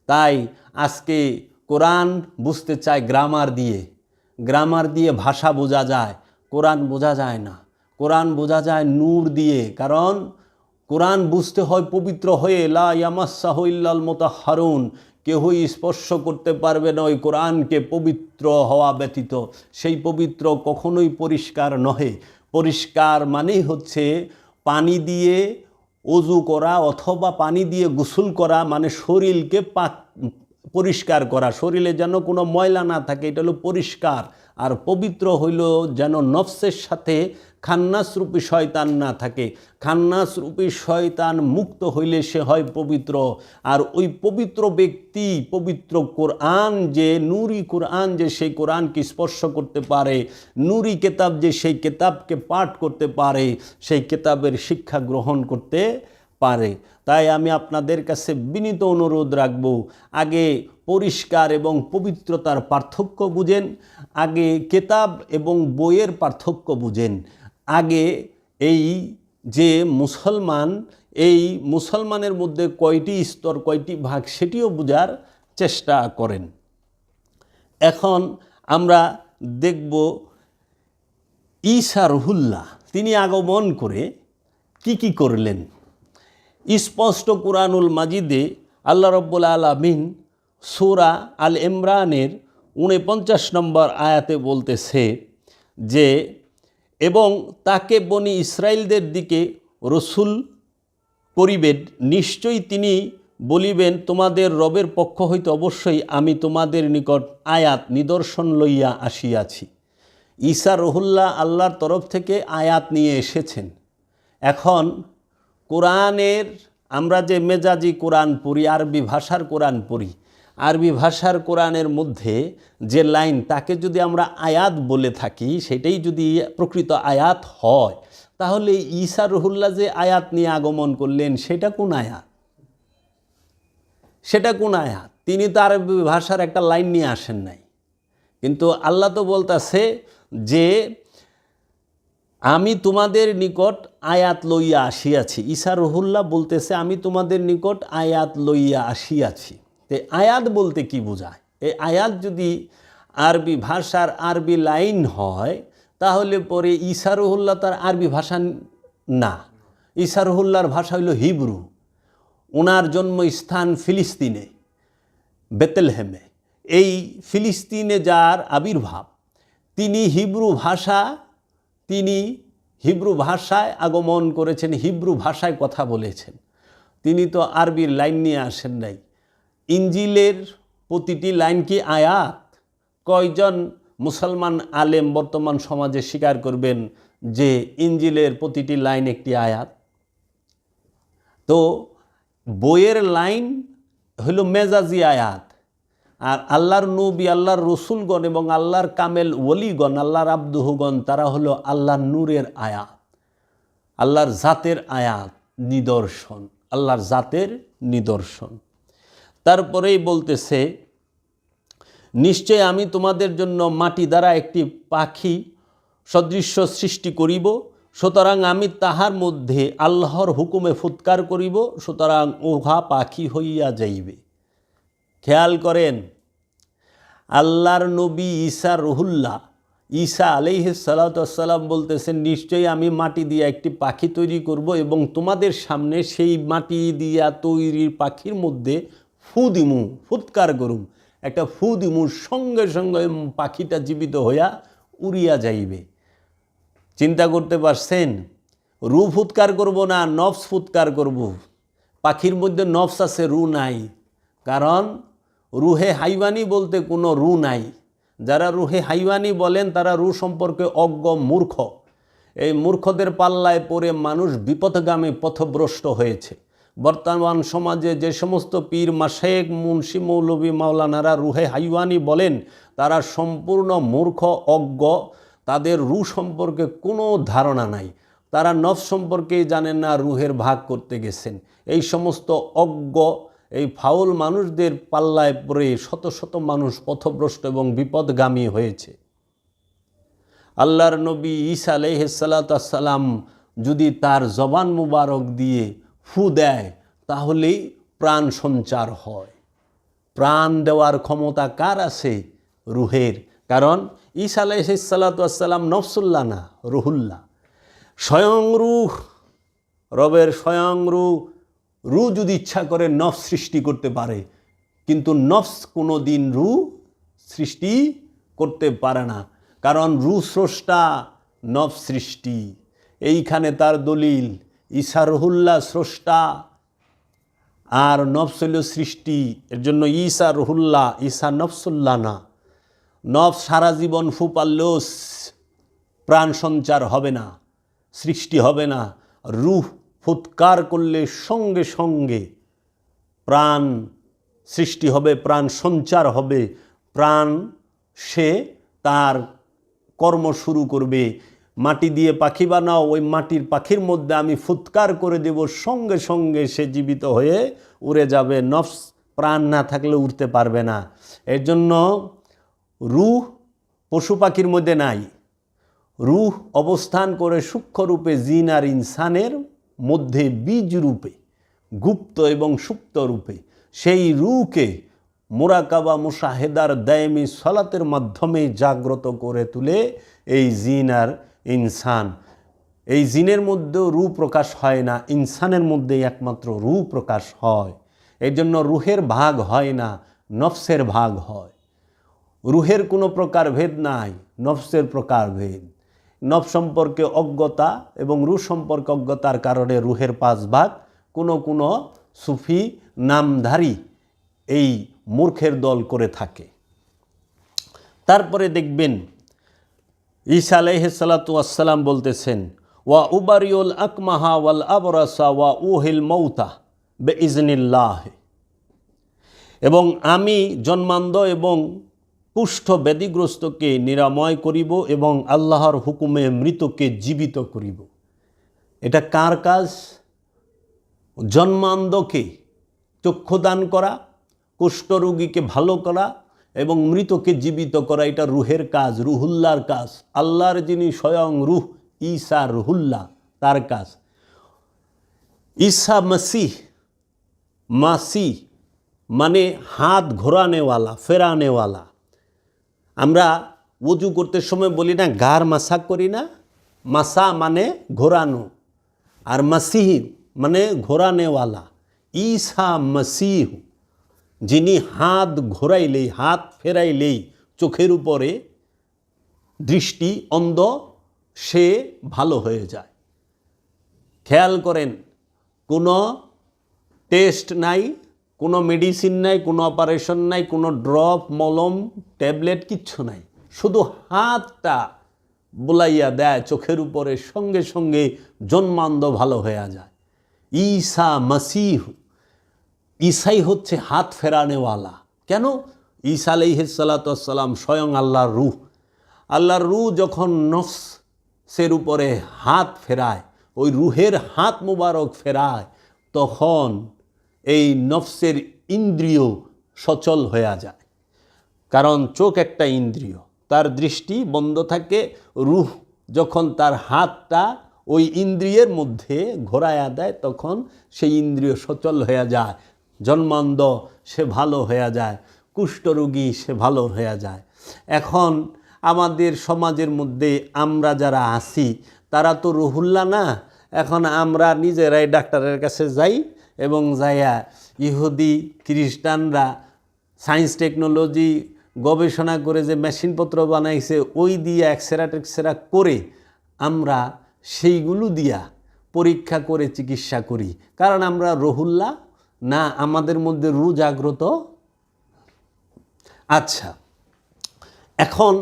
তাই আজকে কোরআন বুঝতে চায় গ্রামার দিয়ে, গ্রামার দিয়ে ভাষা বোঝা যায়, কোরআন বোঝা যায় না। কোরআন বোঝা যায় নূর দিয়ে, কারণ কোরআন বুঝতে হয় পবিত্র হয়ে, লা ইয়ামাসসাহু ইল্লাল মুতাহহারুন, কেউই স্পর্শ করতে পারবে না ওই কোরআনকে পবিত্র হওয়া ব্যতীত। সেই পবিত্র কখনোই পরিষ্কার নহে। পরিষ্কার মানেই হচ্ছে পানি দিয়ে ওযু করা অথবা পানি দিয়ে গোসল করা, মানে শরীরকে পরিষ্কার করা, শরীরে যেন কোনো ময়লা না থাকে, এটা হলো পরিষ্কার। আর পবিত্র হইল যেন নফসের সাথে খান্নাসরূপী শয়তান না থাকে। খান্নাসরূপী শয়তান মুক্ত হইলে সে হয় পবিত্র। আর ওই পবিত্র ব্যক্তি পবিত্র কোরআন যে, নূরি কোরআন যে, সেই কোরআনকে স্পর্শ করতে পারে, নূরি কেতাব যে সেই কেতাবকে পাঠ করতে পারে, সেই কেতাবের শিক্ষা গ্রহণ করতে পারে। তাই আমি আপনাদের কাছে বিনীত অনুরোধ রাখব, আগে পরিষ্কার এবং পবিত্রতার পার্থক্য বুঝেন, আগে কেতাব এবং বইয়ের পার্থক্য বুঝেন, আগে এই যে মুসলমান, এই মুসলমানের মধ্যে কয়টি স্তর, কয়টি ভাগ, সেটিও বোঝার চেষ্টা করেন। এখন আমরা দেখব ঈসা রুহুল্লাহ তিনি আগমন করে কি করলেন। স্পষ্ট কুরআনুল মাজিদে আল্লাহ রাব্বুল আলামিন সূরা আল ইমরানের 49 নম্বর আয়াতে বলতেছে যে, এবং তাকে বনি ইসরাইলদের দিকে রসুল করিবেন, নিশ্চয়ই তিনি বলিবেন, তোমাদের রবের পক্ষ হইতে অবশ্যই আমি তোমাদের নিকট আয়াত নিদর্শন লইয়া আসিয়াছি। ঈসা রুহুল্লাহ আল্লাহর তরফ থেকে আয়াত নিয়ে এসেছেন। এখন কোরআনের, আমরা যে মেজাজি কোরআন পড়ি, আরবি ভাষার কোরআন পড়ি, আরবি ভাষার কোরআনের মধ্যে যে লাইন, তাকে যদি আমরা আয়াত বলে থাকি, সেটাই যদি প্রকৃত আয়াত হয়, তাহলে ঈসা রুহুল্লাহ যে আয়াত নিয়ে আগমন করলেন, সেটা কোন আয়াত? সেটা কোন আয়াত? তিনি তো আরবি ভাষার একটা লাইন নিয়ে আসেন নাই। কিন্তু আল্লাহ তো বলতেছে যে আমি তোমাদের নিকট আয়াত লইয়া আসিয়াছি। ঈসা রুহুল্লাহ বলতেছে আমি তোমাদের নিকট আয়াত লইয়া আসিয়াছি। তো আয়াত বলতে কি বোঝায়? এই আয়াত যদি আরবি ভাষার আরবি লাইন হয়, তাহলে পরে ঈসা রুহুল্লাহ তার আরবি ভাষা না। ঈসা রুহুল্লাহর ভাষা হইল হিব্রু। ওনার জন্মস্থান ফিলিস্তিনে, বেতেলহেমে। এই ফিলিস্তিনে যার আবির্ভাব, তিনি হিব্রু ভাষায় আগমন করেছেন, হিব্রু ভাষায় কথা বলেছেন। তিনি তো আরবির লাইন নিয়ে আসেন নাই। ইঞ্জিলের প্রতিটি লাইন কি আয়াত? কয়জন মুসলমান আলেম বর্তমান সমাজে স্বীকার করবেন যে ইঞ্জিলের প্রতিটি লাইন একটি আয়াত? তো বইয়ের লাইন হইল মেজাজি আয়াত। আর আল্লাহর নবী, আল্লাহর রসুলগণ এবং আল্লাহর কামেল ওলিগণ, আল্লাহর আব্দুহগণ, তারা হলো আল্লাহর নূরের আয়াত, আল্লাহর জাতের আয়াত, নিদর্শন, আল্লাহর জাতের নিদর্শন। তারপরেই বলতেছে, নিশ্চয় আমি তোমাদের জন্য মাটি দ্বারা একটি পাখি সদৃশ্য সৃষ্টি করিব, সুতরাং আমি তাহার মধ্যে আল্লাহর হুকুমে ফুৎকার করিব, সুতরাং উহা পাখি হইয়া যাইবে। খেয়াল করেন, আল্লাহর নবী ঈসা রুহুল্লাহ, ঈসা আলাইহিস সালাতু ওয়াস সালাম বলতেছেন, নিশ্চয়ই আমি মাটি দিয়ে একটি পাখি তৈরি করব এবং তোমাদের সামনে সেই মাটি দিয়া তৈরির পাখির মধ্যে ফু দিমু, ফুৎকার করুম, একটা ফু দিমু, সঙ্গে সঙ্গে পাখিটা জীবিত হইয়া উড়িয়া যাইবে। চিন্তা করতে পারছেন? রু ফুৎকার করব না, নফস ফুৎকার করব। পাখির মধ্যে নফস আছে, রু নাই, কারণ রুহে হাইওয়ানি বলতে কোনো রু নাই। যারা রুহে হাইওয়ানি বলেন তারা রু সম্পর্কে অজ্ঞ, মূর্খ। এই মূর্খদের পাল্লায় পড়ে মানুষ বিপথগামী, পথভ্রষ্ট হয়েছে। বর্তমান সমাজে যে সমস্ত পীর, মাশায়েখ, মুন্সি, মৌলভী, মাওলানারা রুহে হাইওয়ানি বলেন তারা সম্পূর্ণ মূর্খ, অজ্ঞ। তাদের রু সম্পর্কে কোনো ধারণা নাই। তারা নফস সম্পর্কেই জানেন না, রুহের ভাগ করতে গেছেন। এই সমস্ত অজ্ঞ, এই ফাউল মানুষদের পাল্লায় পড়ে শত শত মানুষ পথভ্রষ্ট এবং বিপদগামী হয়েছে। আল্লাহর নবী ঈসা আলাইহিস সালাতু ওয়াস সালাম যদি তার জবান মুবারক দিয়ে ফু দেয় তাহলেই প্রাণ সঞ্চার হয়। প্রাণ দেওয়ার ক্ষমতা কার আছে? রুহের। কারণ ঈসা আলাইহিস সালাতু ওয়াস সালাম নফসুল্লাহ না, রুহুল্লাহ, স্বয়ং রূহ, রবের স্বয়ং রূহ। রু যদি ইচ্ছা করে নফস সৃষ্টি করতে পারে, কিন্তু নফস কোনো দিন রু সৃষ্টি করতে পারে না, কারণ রু স্রষ্টা, নফস সৃষ্টি। এইখানে তার দলিল, ঈসা রুহুল্লাহ স্রষ্টা আর নফস হইল সৃষ্টি। এর জন্য ঈসা রুহুল্লাহ, ঈসা নফসুল্লাহ না। নফস সারা জীবন ফু পারলেও প্রাণ সঞ্চার হবে না, সৃষ্টি হবে না। রূহ ফুৎকার করলে সঙ্গে সঙ্গে প্রাণ সৃষ্টি হবে, প্রাণ সঞ্চার হবে, প্রাণ সে তার কর্ম শুরু করবে। মাটি দিয়ে পাখি বানাও, ওই মাটির পাখির মধ্যে আমি ফুৎকার করে দেব, সঙ্গে সঙ্গে সে জীবিত হয়ে উড়ে যাবে। নফস প্রাণ না থাকলে উড়তে পারবে না। এর জন্য রূহ পশু পাখির মধ্যে নাই। রূহ অবস্থান করে সূক্ষ্মরূপে জিন আর ইনসানের মধ্যে বীজ রূপে, গুপ্ত এবং সুপ্ত রূপে। সেই রূহকে মুরাকাবা, মুশাহেদার, দায়েমি সালাতের মাধ্যমে জাগ্রত করে তুলে এই জিন আর ইনসান। এই জিনের মধ্যেও রূহ প্রকাশ হয় না, ইনসানের মধ্যেই একমাত্র রূহ প্রকাশ হয়। এই জন্য রূহের ভাগ হয় না, নফসের ভাগ হয়। রূহের কোনো প্রকার ভেদ নাই, নফসের প্রকার ভেদ। নফস সম্পর্কে অজ্ঞতা এবং রূহ সম্পর্কে অজ্ঞতার কারণে রূহের 5 ভাগ। কোনো সুফি নামধারী এই মূর্খের দল করে থাকে। তারপরে দেখবেন ঈসা আলাইহিস সালাতু ওয়াস সালাম বলতেছেন, ওয়া উবারিউল আকমাহা ওয়াল আবরাসা ওয়া উহিল মৌতা বিইজনিল্লাহ, এবং আমি জন্মান্ধ এবং কুষ্ঠ ব্যাধিগ্রস্তকে নিরাময় করিব এবং আল্লাহর হুকুমে মৃতকে জীবিত করিব। এটা কার কাজ? জন্মান্ধকে চক্ষুদান করা, কুষ্ঠরোগীকে ভালো করা এবং মৃতকে জীবিত করা। এটা রুহের কাজ, রুহুল্লাহর কাজ। আল্লাহর যিনি স্বয়ং রূহ, ঈসা রুহুল্লাহ, তার কাজ। ঈসা মাসিহ মানে হাত ঘোরানেওয়ালা, ফেরানেওয়ালা। আমরা ওযু করতে সময় বলি না, গার মাসা করি না? মাসা মানে ঘোরানো, আর মাসিহ মানে ঘোরানেওয়ালা। ঈসা মাসিহ, যিনি হাত ঘোরাইলেই, হাত ফেরাইলেই চোখের উপরে দৃষ্টি, অন্ধ সে ভালো হয়ে যায়। খেয়াল করেন, কোনো টেস্ট নাই, কোনো মেডিসিন নাই, কোনো অপারেশন নাই, কোনো ড্রপ, মলম, ট্যাবলেট কিচ্ছু নাই। শুধু হাতটা বুলাইয়া দেয় চোখের উপরে, সঙ্গে সঙ্গে জন্মান্ধ ভালো হয়ে যায়। ঈসা মাসিহ, ঈসাই হচ্ছে হাত ফেরানেওয়ালা। কেন? ঈসা আলাইহিস সালাতু ওয়াস সালাম স্বয়ং আল্লাহর রূহ। আল্লাহর রূহ যখন নফসের উপরে হাত ফেরায়, ওই রূহের হাত মুবারক ফেরায়, তখন এই নফসের ইন্দ্রিয় সচল হয়ে যায়। কারণ চোখ একটা ইন্দ্রিয়, তার দৃষ্টি বন্ধ থাকে। রূহ যখন তার হাতটা ওই ইন্দ্রিয়ের মধ্যে ঘোরায়া দেয়, তখন সেই ইন্দ্রিয় সচল হয়ে যায়, জন্মান্ধ সে ভালো হয়ে যায়। কুষ্ঠরোগী সে ভালো হয়ে যায়। এখন আমাদের সমাজের মধ্যে আমরা যারা আছি তারা তো রুহুল্লা না। এখন আমরা নিজেরাই ডাক্তারের কাছে যাই এবং যাইয়া ইহুদি খ্রিস্টানরা সায়েন্স টেকনোলজি গবেষণা করে যে মেশিনপত্র বানাইছে ওই দিয়ে এক্সরা টেক্সরা করে আমরা সেইগুলো দিয়া পরীক্ষা করে চিকিৎসা করি, কারণ আমরা রহুল্লা না, আমাদের মধ্যে রু জাগ্রত। আচ্ছা, এখন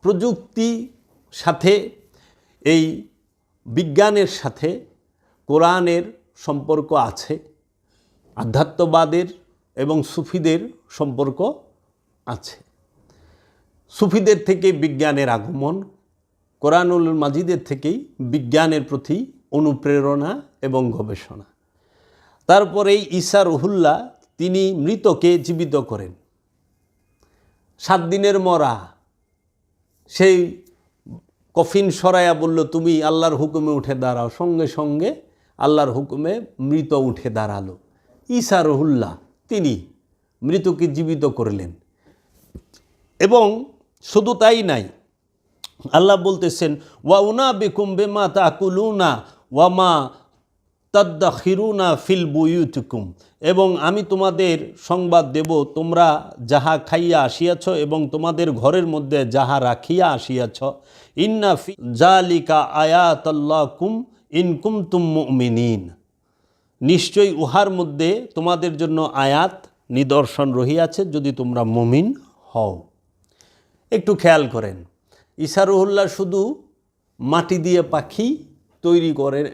প্রযুক্তি সাথে এই বিজ্ঞানের সাথে কোরআনের সম্পর্ক আছে, আধ্যাত্মবাদের এবং সুফিদের সম্পর্ক আছে। সুফিদের থেকে বিজ্ঞানের আগমন, কোরআনুল মাজিদের থেকেই বিজ্ঞানের প্রতি অনুপ্রেরণা এবং গবেষণা। তারপরে ঈসা রুহুল্লাহ, তিনি মৃতকে জীবিত করেন। 7 দিনের মরা সেই কফিন সরাইয়া বলল তুমি আল্লাহর হুকুমে উঠে দাঁড়াও, সঙ্গে সঙ্গে আল্লাহর হুকুমে মৃত উঠে দাঁড়ালো। ঈসা রুহুল্লাহ তিনি মৃতকে জীবিত করলেন। এবং শুধু তাই নাই, আল্লাহ বলতেছেন ওয়া উনাবিকুম বিমা তাকুলুনা ওয়া মা তাদাখিরুনা ফিল বুয়ুতিকুম, এবং আমি তোমাদের সংবাদ দেব তোমরা যাহা খাইয়া আসিয়াছ এবং তোমাদের ঘরের মধ্যে যাহা রাখিয়া আসিয়াছ, ইন্না ফি জালিকা আয়াতাল্লাকুম ইন কুনতুম মুমিনিন, নিশ্চয়ই উহার মধ্যে তোমাদের জন্য আয়াত নিদর্শন রহিয়াছে যদি তোমরা মুমিন হও। একটু খেয়াল করেন, ঈসা রুহুল্লাহ শুধু মাটি দিয়ে পাখি তৈরি করেন,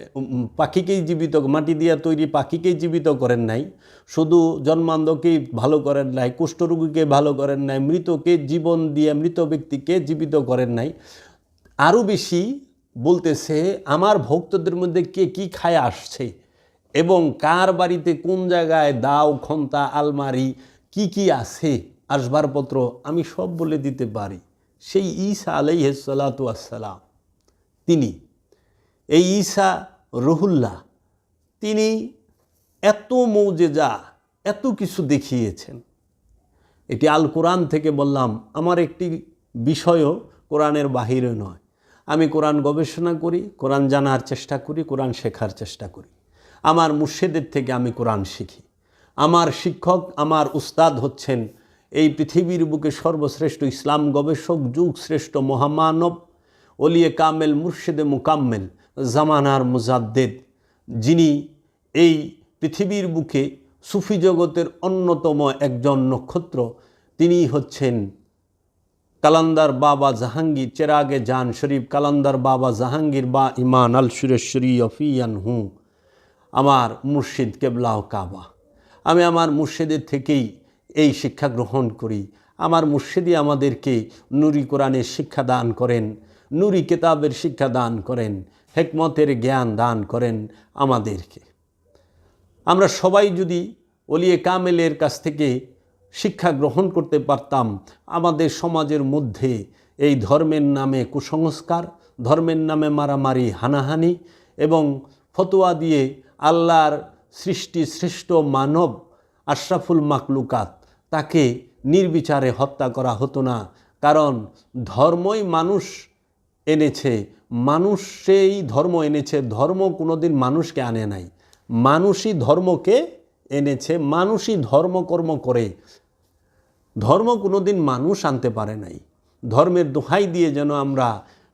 পাখিকেই জীবিত, মাটি দিয়ে তৈরি পাখিকেই জীবিত করেন নাই, শুধু জন্মান্ধকেই ভালো করেন নাই, কুষ্ঠরোগীকে ভালো করেন নাই, মৃতকে জীবন দিয়ে মৃত ব্যক্তিকে জীবিত করেন নাই। আরও বেশি বলতেছে আমার ভক্তদের মধ্যে কে কি খায় আসছে এবং কার বাড়িতে কোন জায়গায় দাও খন্তা আলমারি কি কি আছে আসবাবপত্র আমি সব বলে দিতে পারি। সেই ঈসা আলাইহিস সালাতু ওয়াস সালাম, তিনি এই ঈসা রুহুল্লাহ, তিনি এত মৌজেজা এত কিছু দেখিয়েছেন। এটি আল কোরআন থেকে বললাম, আমার একটি বিষয়ও কোরআনের বাহিরে নয়। আমি কোরআন গবেষণা করি, কোরআন জানার চেষ্টা করি, কোরআন শেখার চেষ্টা করি। আমার মুর্শিদের থেকে আমি কোরআন শিখি। আমার শিক্ষক, আমার উস্তাদ হচ্ছেন এই পৃথিবীর বুকে সর্বশ্রেষ্ঠ ইসলাম গবেষক, যুগ শ্রেষ্ঠ মহামানব, ওলিয়ে কামেল, মুর্শিদে মুকাম্মেল, জামানার মুজাদ্দেদ, যিনি এই পৃথিবীর বুকে সুফি জগতের অন্যতম একজন নক্ষত্র। তিনি হচ্ছেন কালান্দার বাবা জাহাঙ্গীর, চেরাগে জান শরীফ কালান্দার বাবা জাহাঙ্গীর বা ইমান আল সুরেশ্বরী অফিয়ান হুঁ, আমার মুর্শিদ কেবলাও কাবা। আমি আমার মুর্শিদের থেকেই এই শিক্ষা গ্রহণ করি। আমার মুর্শিদই আমাদেরকে নুরি কোরআনের শিক্ষা দান করেন, নুরি কিতাবের শিক্ষা দান করেন, হিকমতের জ্ঞান দান করেন আমাদেরকে। আমরা সবাই যদি ওলিয়ে কামেলের কাছ থেকে শিক্ষা গ্রহণ করতে পারতাম, আমাদের সমাজের মধ্যে এই ধর্মের নামে কুসংস্কার, ধর্মের নামে মারামারি, হানাহানি এবং ফতোয়া দিয়ে আল্লাহর সৃষ্টি শ্রেষ্ঠ মানব আশরাফুল মাকলুকাত তাকে নির্বিচারে হত্যা করা হতো না। কারণ ধর্মই মানুষ এনেছে, মানুষ সেই ধর্ম এনেছে, ধর্ম কোনোদিন মানুষকে আনে নাই, মানুষই ধর্মকে এনেছে, মানুষই ধর্মকর্ম করে, ধর্ম কোনোদিন মানুষ আনতে পারে নাই। ধর্মের দোহাই দিয়ে যেন আমরা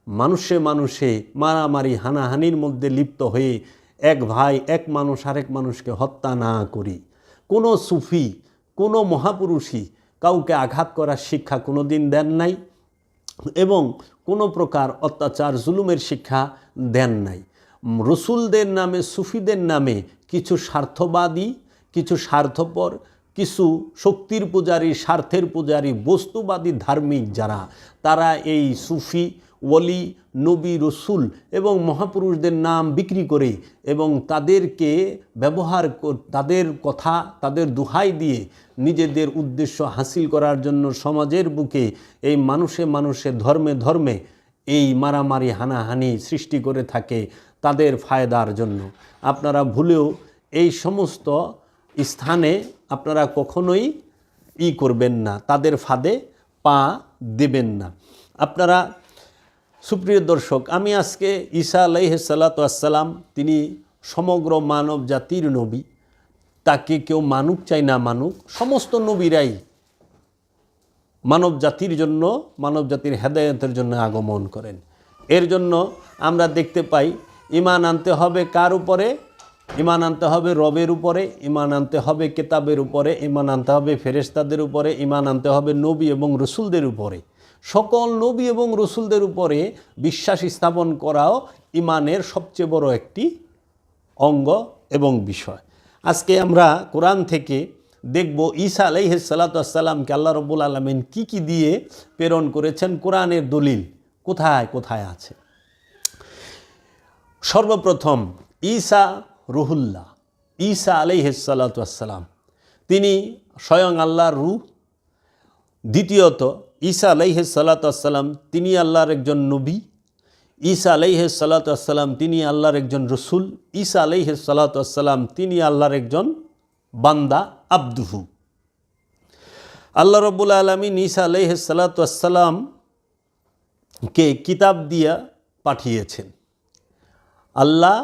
মানুষে মানুষে মারামারি হানাহানির মধ্যে লিপ্ত হয়ে এক ভাই এক মানুষ আরেক মানুষকে হত্যা না করি। কোনো সুফি, কোনো মহাপুরুষই কাউকে আঘাত করার শিক্ষা কোনো দিন দেন নাই এবং কোনো প্রকার অত্যাচার জুলুমের শিক্ষা দেন নাই। রসুলদের নামে, সুফিদের নামে কিছু স্বার্থবাদী, কিছু স্বার্থপর, কিছু শক্তির পূজারী, স্বার্থের পূজারী, বস্তুবাদী ধার্মিক যারা, তারা এই সুফি, ওলি, নবী, রসুল এবং মহাপুরুষদের নাম বিক্রি করে এবং তাদেরকে ব্যবহার, তাদের কথা, তাদের দোহাই দিয়ে নিজেদের উদ্দেশ্য হাসিল করার জন্য সমাজের বুকে এই মানুষে মানুষে, ধর্মে ধর্মে এই মারামারি হানাহানি সৃষ্টি করে থাকে তাদের ফায়দার জন্য। আপনারা ভুলেও এই সমস্ত স্থানে আপনারা কখনোই করবেন না, তাদের ফাঁদে পা দেবেন না। আপনারা সুপ্রিয় দর্শক, আমি আজকে ঈসা আলাইহিস সালাতু ওয়াস সালাম তিনি সমগ্র মানব জাতির নবী। তাকে কেউ মানুক চাই না মানুক, সমস্ত নবীরাই মানব জাতির জন্য, মানব জাতির হেদায়েতের জন্য আগমন করেন। এর জন্য আমরা দেখতে পাই ঈমান আনতে হবে কার উপরে? ঈমান আনতে হবে রবের উপরে, ঈমান আনতে হবে কিতাবের উপরে, ঈমান আনতে হবে ফেরেশতাদের উপরে, ঈমান আনতে হবে নবী এবং রসুলদের উপরে। সকল নবী এবং রসুলদের উপরে বিশ্বাস স্থাপন করাও ঈমানের সবচেয়ে বড় একটি অঙ্গ এবং বিষয়। আজকে আমরা কোরআন থেকে দেখব ঈসা আলাইহিস সালাতু ওয়াস সালামকে আল্লাহ রাব্বুল আলামিন কি দিয়ে প্রেরণ করেছেন, কোরআনের দলিল কোথায় কোথায় আছে। সর্বপ্রথম ঈসা রুহুল্লাহ, ঈসা আলাইহিস সালাতু ওয়াস সালাম তিনি স্বয়ং আল্লাহর রূহ। দ্বিতীয়ত ঈসা আলাইহিস সালাতু ওয়াস সালাম তিনি আল্লাহর একজন নবী। ঈসা আলাইহিস সালাতু ওয়াস সালাম তিনি আল্লাহর একজন রসুল। ঈসা আলাইহিস সালাতু ওয়াস সালাম তিনি আল্লাহর একজন বান্দা, আব্দুহু। আল্লাহ রাব্বুল আলামিন ঈসা আলাইহিস সালাতু ওয়াস সালামকে কিতাব দিয়া পাঠিয়েছেন। আল্লাহ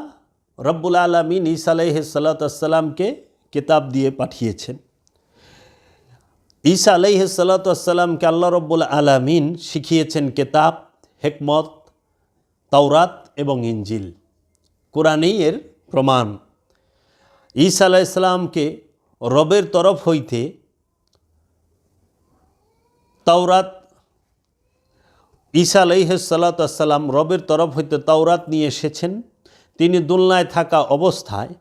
রাব্বুল আলামিন ঈসা আলাইহিস সালাতু ওয়াস সালামকে কিতাব দিয়ে পাঠিয়েছেন। ঈসা আলাইহিস সালাতু ওয়াস সালামকে আল্লাহ রাব্বুল আলামিন শিখিয়েছেন কিতাব, হিকমত, তাওরাত এবং ইনজিল। কোরআনেই এর প্রমাণ। ঈসা আলাইহিস সালামকে রবের তরফ হইতে তাওরাত, ঈসা আলাইহিস সালাতু ওয়াস সালাম রবের তরফ হইতে তাওরাত নিয়ে এসেছেন। তিনি দুনিয়ায় থাকা অবস্থায়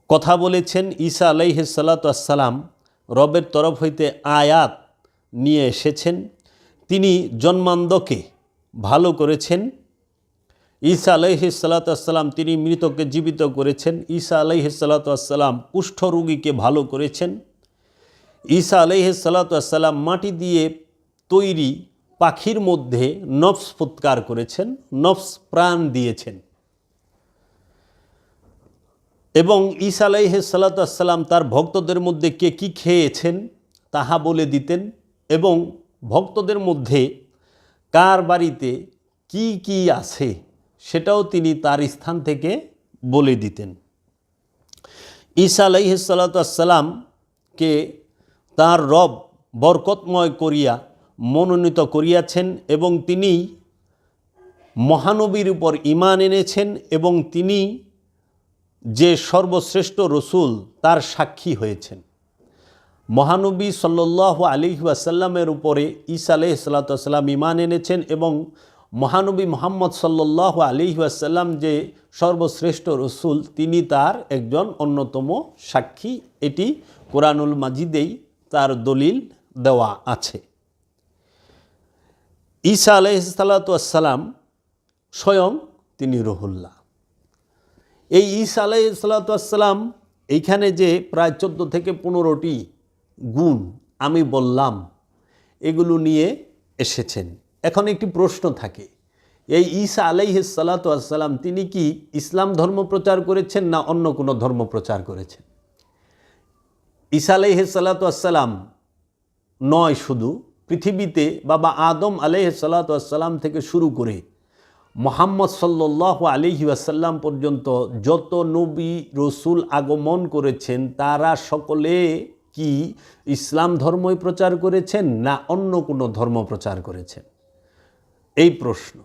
কথা বলেছেন। ঈসা আলাইহিস সালাতু ওয়াস সালাম রবের তরফ হইতে আয়াত নিয়ে এসেছেন। তিনি জন্মান্ধকে ভালো করেছেন। ঈসা আলাইহিস সালাতু ওয়াস সালাম তিনি মৃতকে জীবিত করেছেন। ঈসা আলাইহিস সালাতু ওয়াস সালাম কুষ্ঠরোগীকে ভালো করেছেন। ঈসা আলাইহিস সালাতু ওয়াস সালাম মাটি দিয়ে তৈরি পাখির মধ্যে নফস ফুৎকার করেছেন, নফস প্রাণ দিয়েছেন। এবং ঈসা আলাইহিস সালাতু ওয়াস সালাম তার ভক্তদের মধ্যে কে কী খেয়েছেন তাহা বলে দিতেন, এবং ভক্তদের মধ্যে কার বাড়িতে কি কি আছে সেটাও তিনি তার স্থান থেকে বলে দিতেন। ঈসা আলাইহিস সালাতু ওয়াস সালামকে তার রব বরকতময় করিয়া মনোনীত করিয়াছেন, এবং তিনি মহানবীর উপর ঈমান এনেছেন, এবং তিনি যে সর্বশ্রেষ্ঠ রসুল তার সাক্ষী হয়েছেন। মহানবী সাল্লাল্লাহু আলাইহি ওয়াসাল্লামের উপরে ঈসা আলাইহিস সালাতু ওয়াস সালাম ঈমান এনেছেন, এবং মহানবী মুহাম্মদ সাল্লাল্লাহু আলাইহি ওয়াসাল্লাম যে সর্বশ্রেষ্ঠ রসুল তিনি তার একজন অন্যতম সাক্ষী। এটি কোরআনুল মাজিদেই তার দলিল দেওয়া আছে। ঈসা আলাইহিস সালাতু ওয়াস সালাম স্বয়ং তিনি রুহুল্লাহ। এই ঈসা আলাইহিস সালাতু ওয়াস সালাম এইখানে যে প্রায় 14 থেকে 15টি গুণ আমি বললাম এগুলো নিয়ে এসেছেন। এখন একটি প্রশ্ন থাকে, এই ঈসা আলাইহিস সালাতু ওয়াস সালাম তিনি কি ইসলাম ধর্ম প্রচার করেছেন না অন্য কোনো ধর্ম প্রচার করেছেন? ঈসা আলাইহিস সালাতু ওয়াস সালাম নয়, শুধু পৃথিবীতে বাবা আদম আলাইহিস সালাতু ওয়াস সালাম থেকে শুরু করে মুহাম্মদ সাল্লাল্লাহু আলাইহি ওয়াসাল্লাম পর্যন্ত যত নবী রসুল আগমন করেছেন তারা সকলে কি ইসলাম ধর্মই প্রচার করেছেন না অন্য কোনো ধর্ম প্রচার করেছেন? এই প্রশ্ন,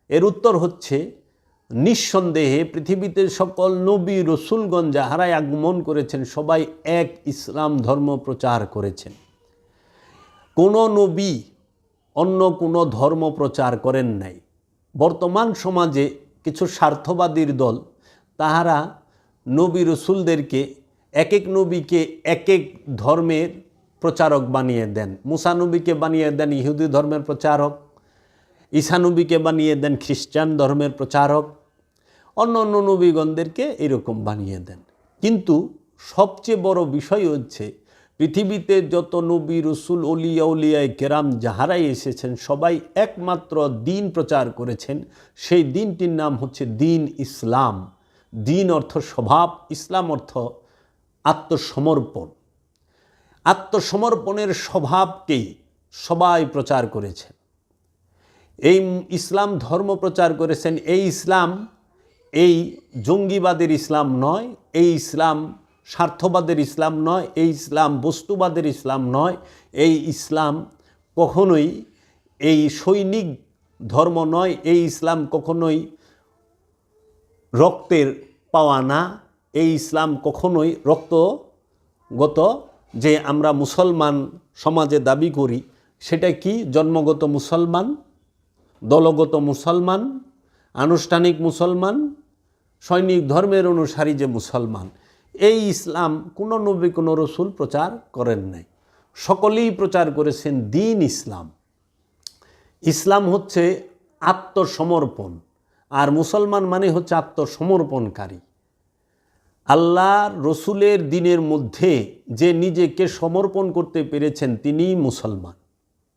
এর উত্তর হচ্ছে নিঃসন্দেহে পৃথিবীতে সকল নবী রসুলগণ যাহারাই আগমন করেছেন সবাই এক ইসলাম ধর্ম প্রচার করেছেন। কোনো নবী অন্য কোনো ধর্ম প্রচার করেন নাই। বর্তমান সমাজে কিছু স্বার্থবাদীর দল তাহারা নবী রসুলদেরকে এক এক নবীকে এক এক ধর্মের প্রচারক বানিয়ে দেন। মুসা নবীকে বানিয়ে দেন ইহুদি ধর্মের প্রচারক, ঈসা নবীকে বানিয়ে দেন খ্রিস্টান ধর্মের প্রচারক, অন্য অন্য নবীগণদেরকে এরকম বানিয়ে দেন। কিন্তু সবচেয়ে বড় বিষয় হচ্ছে পৃথিবীতে যত নবী রসুল ওলিয়া উলিয়ায়ে কেরাম যাহারাই এসেছেন সবাই একমাত্র দিন প্রচার করেছেন। সেই দিনটির নাম হচ্ছে দিন ইসলাম। দিন অর্থ স্বভাব, ইসলাম অর্থ আত্মসমর্পণ। আত্মসমর্পণের স্বভাবকেই সবাই প্রচার করেছেন। এই ইসলাম ধর্ম প্রচার করেছেন। এই ইসলাম এই জঙ্গিবাদের ইসলাম নয়, এই ইসলাম স্বার্থবাদের ইসলাম নয়, এই ইসলাম বস্তুবাদের ইসলাম নয়, এই ইসলাম কখনোই এই সৈনিক ধর্ম নয়, এই ইসলাম কখনোই রক্তের পাওয়া না, এই ইসলাম কখনোই রক্তগত যে আমরা মুসলমান সমাজে দাবি করি সেটা কি জন্মগত মুসলমান, দলগত মুসলমান, আনুষ্ঠানিক মুসলমান, সৈনিক ধর্মের অনুসারী যে মুসলমান, এই ইসলাম কোনো নবী কোনো রসুল প্রচার করেন নাই। সকলেই প্রচার করেছেন দ্বীন ইসলাম। ইসলাম হচ্ছে আত্মসমর্পণ, আর মুসলমান মানে হচ্ছে আত্মসমর্পণকারী। আল্লাহ রসুলের দ্বীনের মধ্যে যে নিজেকে সমর্পণ করতে পেরেছেন তিনিই মুসলমান,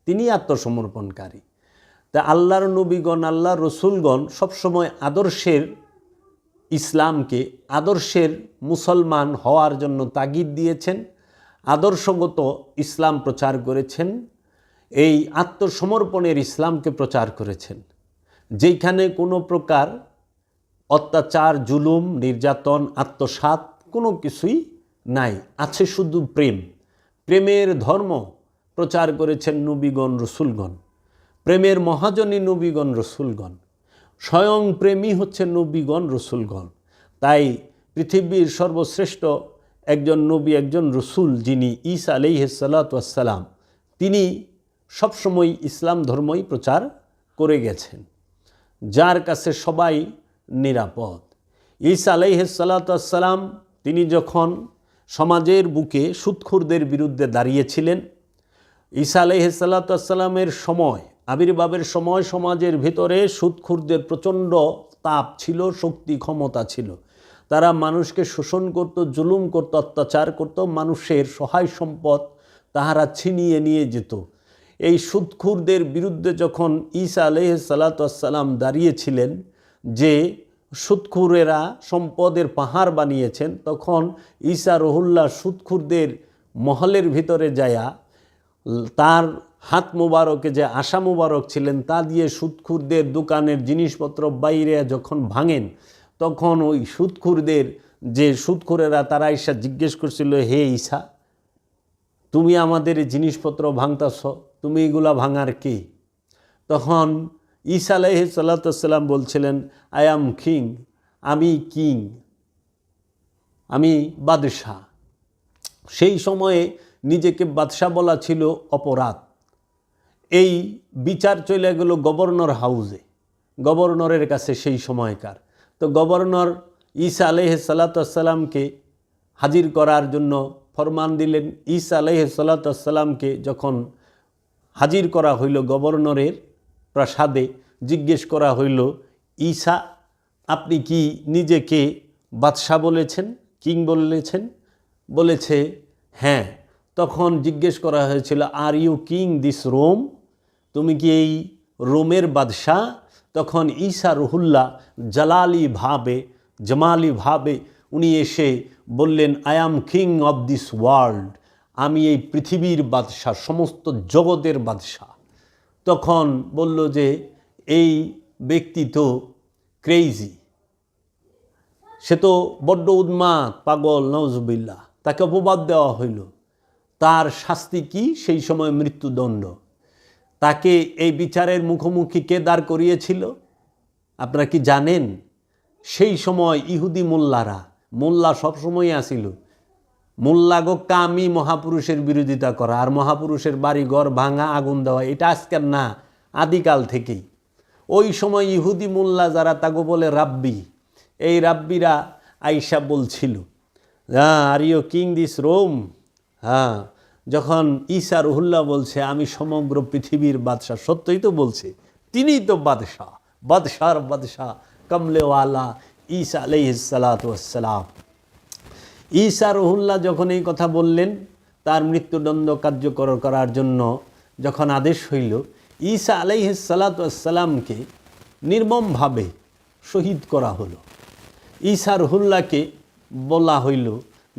তিনি আত্মসমর্পণকারী। তা আল্লাহর নবীগণ, আল্লাহর রসুলগণ সবসময় আদর্শের ইসলামকে আদর্শের মুসলমান হওয়ার জন্য তাগিদ দিয়েছেন, আদর্শগত ইসলাম প্রচার করেছেন, এই আত্মসমর্পণের ইসলামকে প্রচার করেছেন, যেখানে কোনো প্রকার অত্যাচার, জুলুম, নির্যাতন, আত্মসাৎ কোনো কিছুই নাই, আছে শুধু প্রেম। প্রেমের ধর্ম প্রচার করেছেন নবীগণ রসুলগণ, প্রেমের মহাজনী নবীগণ রসুলগণ, স্বয়ং প্রেমী হচ্ছে নবীগণ রসুলগণ। তাই পৃথিবীর সর্বশ্রেষ্ঠ একজন নবী, একজন রসুল যিনি ঈসা আলাইহিস সালাতু ওয়াস সালাম, তিনি সবসময় ইসলাম ধর্মই প্রচার করে গেছেন, যার কাছে সবাই নিরাপদ। ঈসা আলাইহিস সালাতু ওয়াস সালাম তিনি যখন সমাজের বুকে সুদখোরদের বিরুদ্ধে দাঁড়িয়েছিলেন, ঈসা আলাইহিস সালাতু ওয়াস সালামের সময়, আবির্ভাবের সময় সমাজের ভিতরে সুদখোরদের প্রচণ্ড তাপ ছিল, শক্তি ক্ষমতা ছিল। তারা মানুষকে শোষণ করত, জুলুম করত, অত্যাচার করত, মানুষের সহায় সম্পদ তাহারা ছিনিয়ে নিয়ে যেত। এই সুদখোরদের বিরুদ্ধে যখন ঈসা আলাইহিস সালাতু ওয়াস সালাম দাঁড়িয়েছিলেন, যে সুদখোরেরা সম্পদের পাহাড় বানিয়েছেন, তখন ঈসা রহুল্লাহ সুদখোরদের মহলের ভিতরে যায়া তার হাত মুবারকে যে আশা মুবারক ছিলেন তা দিয়ে সুদখোরদের দোকানের জিনিসপত্র বাইরে যখন ভাঙেন, তখন ওই সুদখোরদের যে সুদখোরেরা তারা ঈসা জিজ্ঞেস করছিল, হে ঈসা, তুমি আমাদের জিনিসপত্র ভাঙতাছ, তুমি এগুলা ভাঙার কে? তখন ঈসা আলাইহিস সালাতু ওয়াস সালাম বলছিলেন, আই অ্যাম কিং, আমি কিং, আমি বাদশাহ। সেই সময়ে নিজেকে বাদশাহ বলা ছিল অপরাধ। এই বিচার চলে গেল গভর্নর হাউসে, গভর্নরের কাছে সেই সময়কার। তো গভর্নর ঈসা আলাইহিস সালাতু ওয়াস সালামকে হাজির করার জন্য ফরমান দিলেন। ঈসা আলাইহিস সালাতু ওয়াস সালামকে যখন হাজির করা হইল গভর্নরের প্রাসাদে, জিজ্ঞেস করা হইল, ঈসা আপনি কি নিজেকে বাদশাহ বলেছেন, কিং বলেছেন? বলেছে হ্যাঁ। তখন জিজ্ঞেস করা হয়েছিল, are you king this Rome, তুমি কি এই রোমের বাদশাহ? তখন ঈসা রুহুল্লাহ জামালি ভাবে উনি এসে বললেন, I am king of this world, আমি এই পৃথিবীর বাদশাহ, সমস্ত জগতের বাদশাহ। তখন বলল যে এই ব্যক্তি তো ক্রেজি, সে তো বড্ড উন্মাদ, পাগল, নাউজুবিল্লাহ। তাকে অপবাদ দেওয়া হইল। তার শাস্তি কি? সেই সময় মৃত্যুদণ্ড। তাকে এই বিচারের মুখোমুখি কে দাঁড় করিয়েছিল আপনারা কি জানেন? সেই সময় ইহুদি মোল্লা সবসময় আসিল। মোল্লাগো কামি মহাপুরুষের বিরোধিতা করা আর মহাপুরুষের বাড়িঘর ভাঙা, আগুন দেওয়া, এটা আজকের না, আদিকাল থেকেই। ওই সময় ইহুদি মোল্লা যারা, তাগো বলে রাব্বি, এই রাব্বিরা আইসা বলছিল, are you king this Rome. হ্যাঁ, যখন ঈসা রুহুল্লাহ বলছে আমি সমগ্র পৃথিবীর বাদশাহ, সত্যই তো বলছে, তিনিই তো বাদশাহ, বাদশার বাদশাহ, কমলেওয়ালা ঈসা আলাইহিস সালাতু ওয়াস সালাম। ঈসা রুহুল্লাহ যখন এই কথা বললেন, তার মৃত্যুদণ্ড কার্যকর করার জন্য যখন আদেশ হইল, ঈসা আলাইহিস সালাতু ওয়াস সালামকে নির্মমভাবে শহীদ করা হলো। ঈসা রুহুল্লাহকে বলা হইল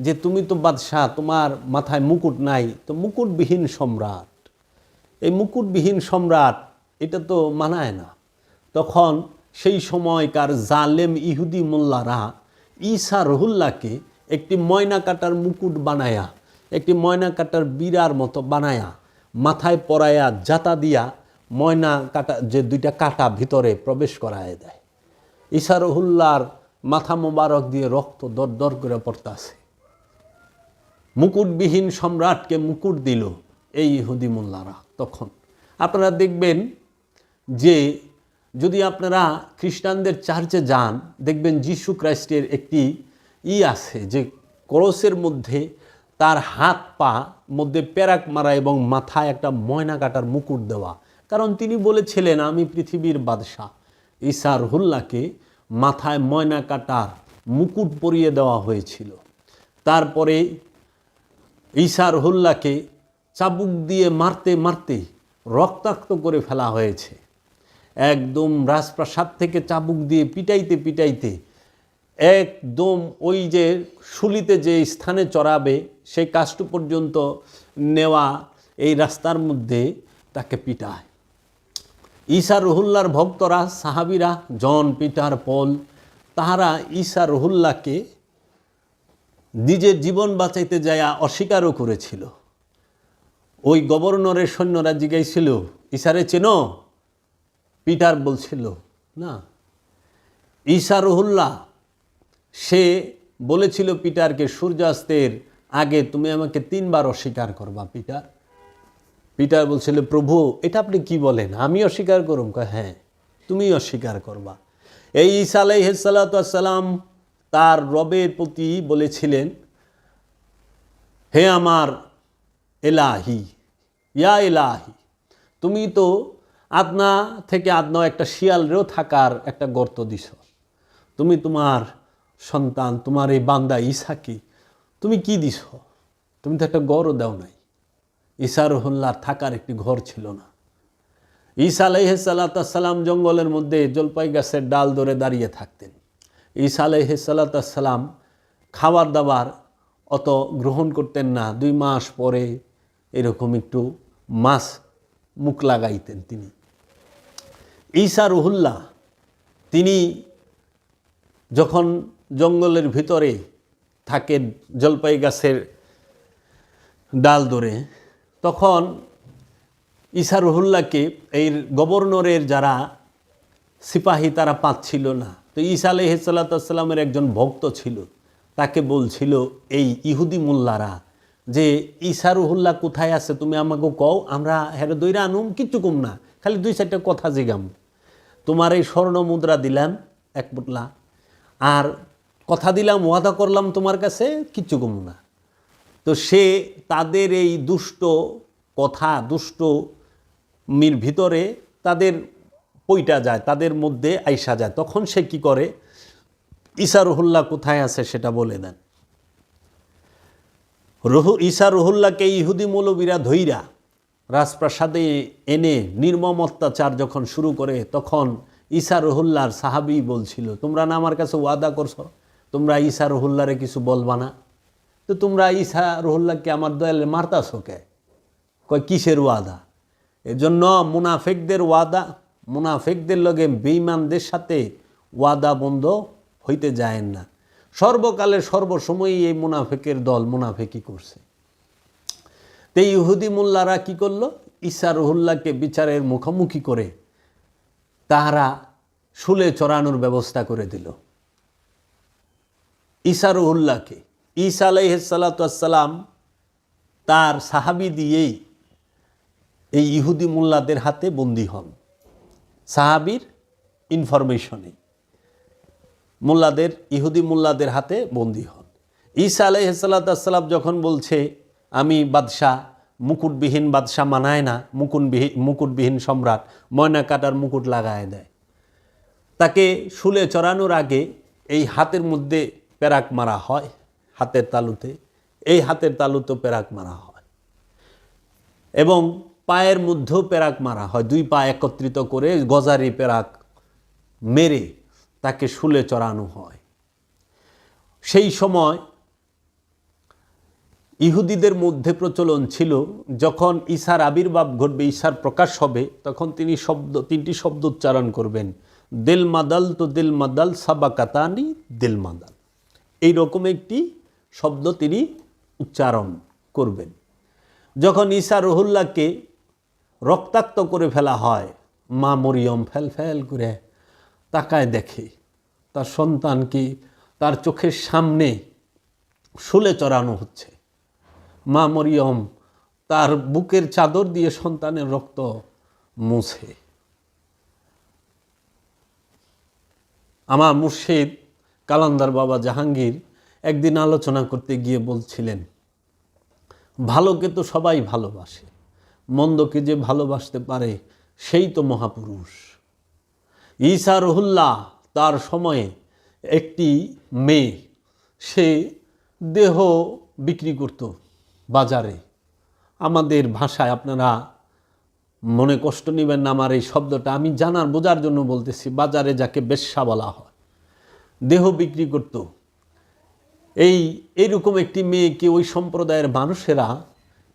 যে তুমি তো বাদশাহ, তোমার মাথায় মুকুট নাই, তো মুকুটবিহীন সম্রাট, এই মুকুটবিহীন সম্রাট এটা তো মানায় না। তখন সেই সময়কার জালেম ইহুদি মোল্লারা ঈসা রুহুল্লাহকে একটি ময়না কাটার মুকুট বানায়া, একটি ময়না কাটার বিড়ার মতো বানায়া, মাথায় পরায়া জাতা দিয়া ময়না কাটা যে দুইটা কাটা ভিতরে প্রবেশ করায় দেয়। ঈসা রুহুল্লাহর মাথা মোবারক দিয়ে রক্ত দর দর করে পড়তাছে। মুকুটবিহীন সম্রাটকে মুকুট দিল এই ইহুদি মোল্লারা। তখন আপনারা দেখবেন যে যদি আপনারা খ্রিস্টানদের চার্চে যান, দেখবেন যিশু খ্রিস্টের একটি আছে যে ক্রসের মধ্যে তার হাত পা মধ্যে পেরাক মারা এবং মাথায় একটা ময়না কাটার মুকুট দেওয়া। কারণ তিনি বলেছিলেন আমি পৃথিবীর বাদশাহ। ঈসা রুহুল্লাহকে মাথায় ময়না কাটার মুকুট পরিয়ে দেওয়া হয়েছিল। তারপরে ঈসা রুহুল্লাহকে চাবুক দিয়ে মারতে মারতে রক্তাক্ত করে ফেলা হয়েছে। একদম রাজপ্রাসাদ থেকে চাবুক দিয়ে পিটাইতে পিটাইতে একদম ওই যে শুলিতে যে স্থানে চড়াবে সেই কাষ্ঠ পর্যন্ত নেওয়া এই রাস্তার মধ্যে তাকে পিটায়। ঈসা রুহুল্লাহর ভক্তরা, সাহাবীরা, জন, পিটার, পল, তাহারা ঈসা রুহুল্লাহকে নিজের জীবন বাঁচাইতে যায় অস্বীকারও করেছিল। ওই গভর্নরের সৈন্যরা জিজ্ঞাসিল, ঈসারে চেনো? পিটার বলছিল না। ঈসা রুহুল্লাহ সে বলেছিল পিটারকে, সূর্যাস্তের আগে তুমি আমাকে 3 বার অস্বীকার করবা পিটার। পিটার বলছিল, প্রভু এটা আপনি কি বলেন, আমি অস্বীকার করুম? হ্যাঁ, তুমি অস্বীকার করবা। এই ঈসা আলাইহিস সালাতু ওয়াস সালাম তার রবের প্রতি বলেছিলেন, হে আমার এলাহি, ইয়া এলাহি, তুমি তো আদনা থেকে আদনা একটা শিয়ালরেও থাকার একটা গর্ত দিছ, তুমি তোমার সন্তান, তোমার এই বান্দা ঈসাকে তুমি কি দিছ? তুমি তো একটা ঘরও দাও নাই। ঈসা রুহুল্লাহর থাকার একটি ঘর ছিল না। ঈসা আলাইহিস সালাতু ওয়াস সালাম জঙ্গলের মধ্যে জলপাই গাছের ডাল ধরে দাঁড়িয়ে থাকতেন। ঈসা আলাইহিস সালাতু ওয়াস সালাম খাবার দাবার অত গ্রহণ করতেন না। 2 মাস পরে এরকম একটু মাছ মুখ লাগাইতেন তিনি। ঈসা রুহুল্লাহ তিনি যখন জঙ্গলের ভিতরে থাকেন জলপাই গাছের ডাল ধরে, তখন ঈসা রুহুল্লাহকে এই গভর্নরের যারা সিপাহী তারা পাচ্ছিল না। তো ঈসা আলাইহিস সালাতু ওয়াস সালামের একজন ভক্ত ছিল, তাকে বলছিল এই ইহুদি মোল্লারা যে ঈসা রুহুল্লাহ কোথায় আছে তুমি আমাকে কও, আমরা হেরে দইরা আনুম, কিচ্ছু কম না, খালি 2-4টা কথা জিগাম। তোমার এই স্বর্ণ মুদ্রা দিলাম 1 পুটলা, আর কথা দিলাম, ওয়াদা করলাম তোমার কাছে, কিচ্ছু কম না। তো সে তাদের এই দুষ্ট কথা, দুষ্ট মির ভিতরে তাদের পইটা যায়, তাদের মধ্যে আইসা যায়। তখন সে কি করে, ঈসা রুহুল্লাহ কোথায় আছে সেটা বলে দেন। ঈসা রুহুল্লাহকে ইহুদি মৌলবীরা ধইরা রাজপ্রাসাদে এনে নির্মম অত্যাচার যখন শুরু করে, তখন ঈসা রুহুল্লাহর সাহাবী বলছিল, তোমরা না আমার কাছে ওয়াদা করছো, তোমরা ঈসা রুহুল্লাহরে কিছু বলবা না, তো তোমরা ঈসা রুহুল্লাহকে আমার দয়ালে মারতাছো কে? কয় কিসের ওয়াদা? এজন্য মুনাফিকদের ওয়াদা, মুনাফিকদের লগে বেঈমানদের সাথে ওয়াদা বন্ধ হইতে যায় না। সর্বকালে সর্বসময়ই এই মুনাফিকের দল মুনাফিকি করছে। তো ইহুদি মোল্লারা কি করলো, ঈসা রুহুল্লাহকে বিচারের মুখোমুখি করে তাহারা শুলে চড়ানোর ব্যবস্থা করে দিল। ঈসা রুহুল্লাহকে ঈসা আলাইহিস সালাতু ওয়াস সালাম তার সাহাবী দিয়েই এই ইহুদি মোল্লাদের হাতে বন্দী হন। সাহাবীর ইনফরমেশনে মোল্লাদের, ইহুদি মোল্লাদের হাতে বন্দী হন। ঈসা আলাইহিস সালাতু ওয়াস সালাম যখন বলছে আমি বাদশাহ, মুকুটবিহীন বাদশাহ মানায় না, মুকুটবিহীন সম্রাট, ময়না কাটার মুকুট লাগায় দেয়। তাকে শুলে চড়ানোর আগে এই হাতের মধ্যে পেরাক মারা হয়, হাতের তালুতে, এই হাতের তালুতে পেরাক মারা হয় এবং পায়ের মধ্যেও পেরাক মারা হয়। 2 পা একত্রিত করে গজারি পেরাক মেরে তাকে শুলে চড়ানো হয়। সেই সময় ইহুদিদের মধ্যে প্রচলন ছিল, যখন ঈসার আবির্ভাব ঘটবে, ঈসার প্রকাশ হবে, তখন তিনি তিনটি শব্দ উচ্চারণ করবেন, দিল মাদাল তো দিল মাদাল সাবাকাতানি দিল মাদাল। এইরকম একটি শব্দ তিনি উচ্চারণ করবেন। যখন ঈসা রুহুল্লাহকে রক্তাক্ত করে ফেলা হয়, মা মরিয়ম ফেল করে তাকায় দেখে তার সন্তানকে তার চোখের সামনে শুলে চড়ানো হচ্ছে। মা মরিয়ম তার বুকের চাদর দিয়ে সন্তানের রক্ত মুছে। আমার মুর্শিদ কালান্দার বাবা জাহাঙ্গীর একদিন আলোচনা করতে গিয়ে বলছিলেন, ভালোকে তো সবাই ভালোবাসে, মন্দকে যে ভালোবাসতে পারে সেই তো মহাপুরুষ। ঈসা রুহুল্লাহ তার সময়ে একটি মেয়ে, সে দেহ বিক্রি করত বাজারে। আমাদের ভাষায়, আপনারা মনে কষ্ট নেবেন না আমার এই শব্দটা, আমি জানার বোঝার জন্য বলতেছি, বাজারে যাকে বেশ্যা বলা হয়, দেহ বিক্রি করত। এইরকম একটি মেয়েকে ওই সম্প্রদায়ের মানুষেরা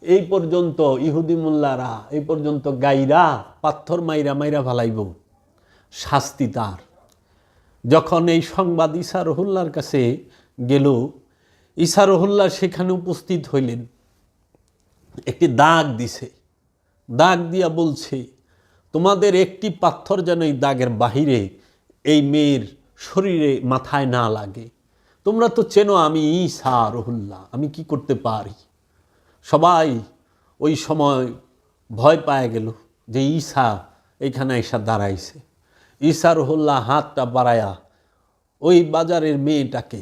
এই পর্যন্ত, ইহুদি মোল্লারা এই পর্যন্ত গাইরা পাথর মাইরা ফালাইব, শাস্তি তার। যখন এই সংবাদ ঈসা রুহুল্লাহর কাছে গেল, ঈসা রুহুল্লাহ সেখানে উপস্থিত হইলেন, একটি দাগ দিছে, দাগ দিয়া বলছে, তোমাদের একটি পাথর যেন এই দাগের বাহিরে এই মেয়ের শরীরে মাথায় না লাগে। তোমরা তো চেনো আমি ঈসা রুহুল্লাহ, আমি কি করতে পারি। সবাই ওই সময় ভয় পায় গেল যে ঈসা এইখানে এসে দাঁড়াইছে। ঈসা রুহুল্লাহ হাতটা বাড়ায়া ওই বাজারের মেয়েটাকে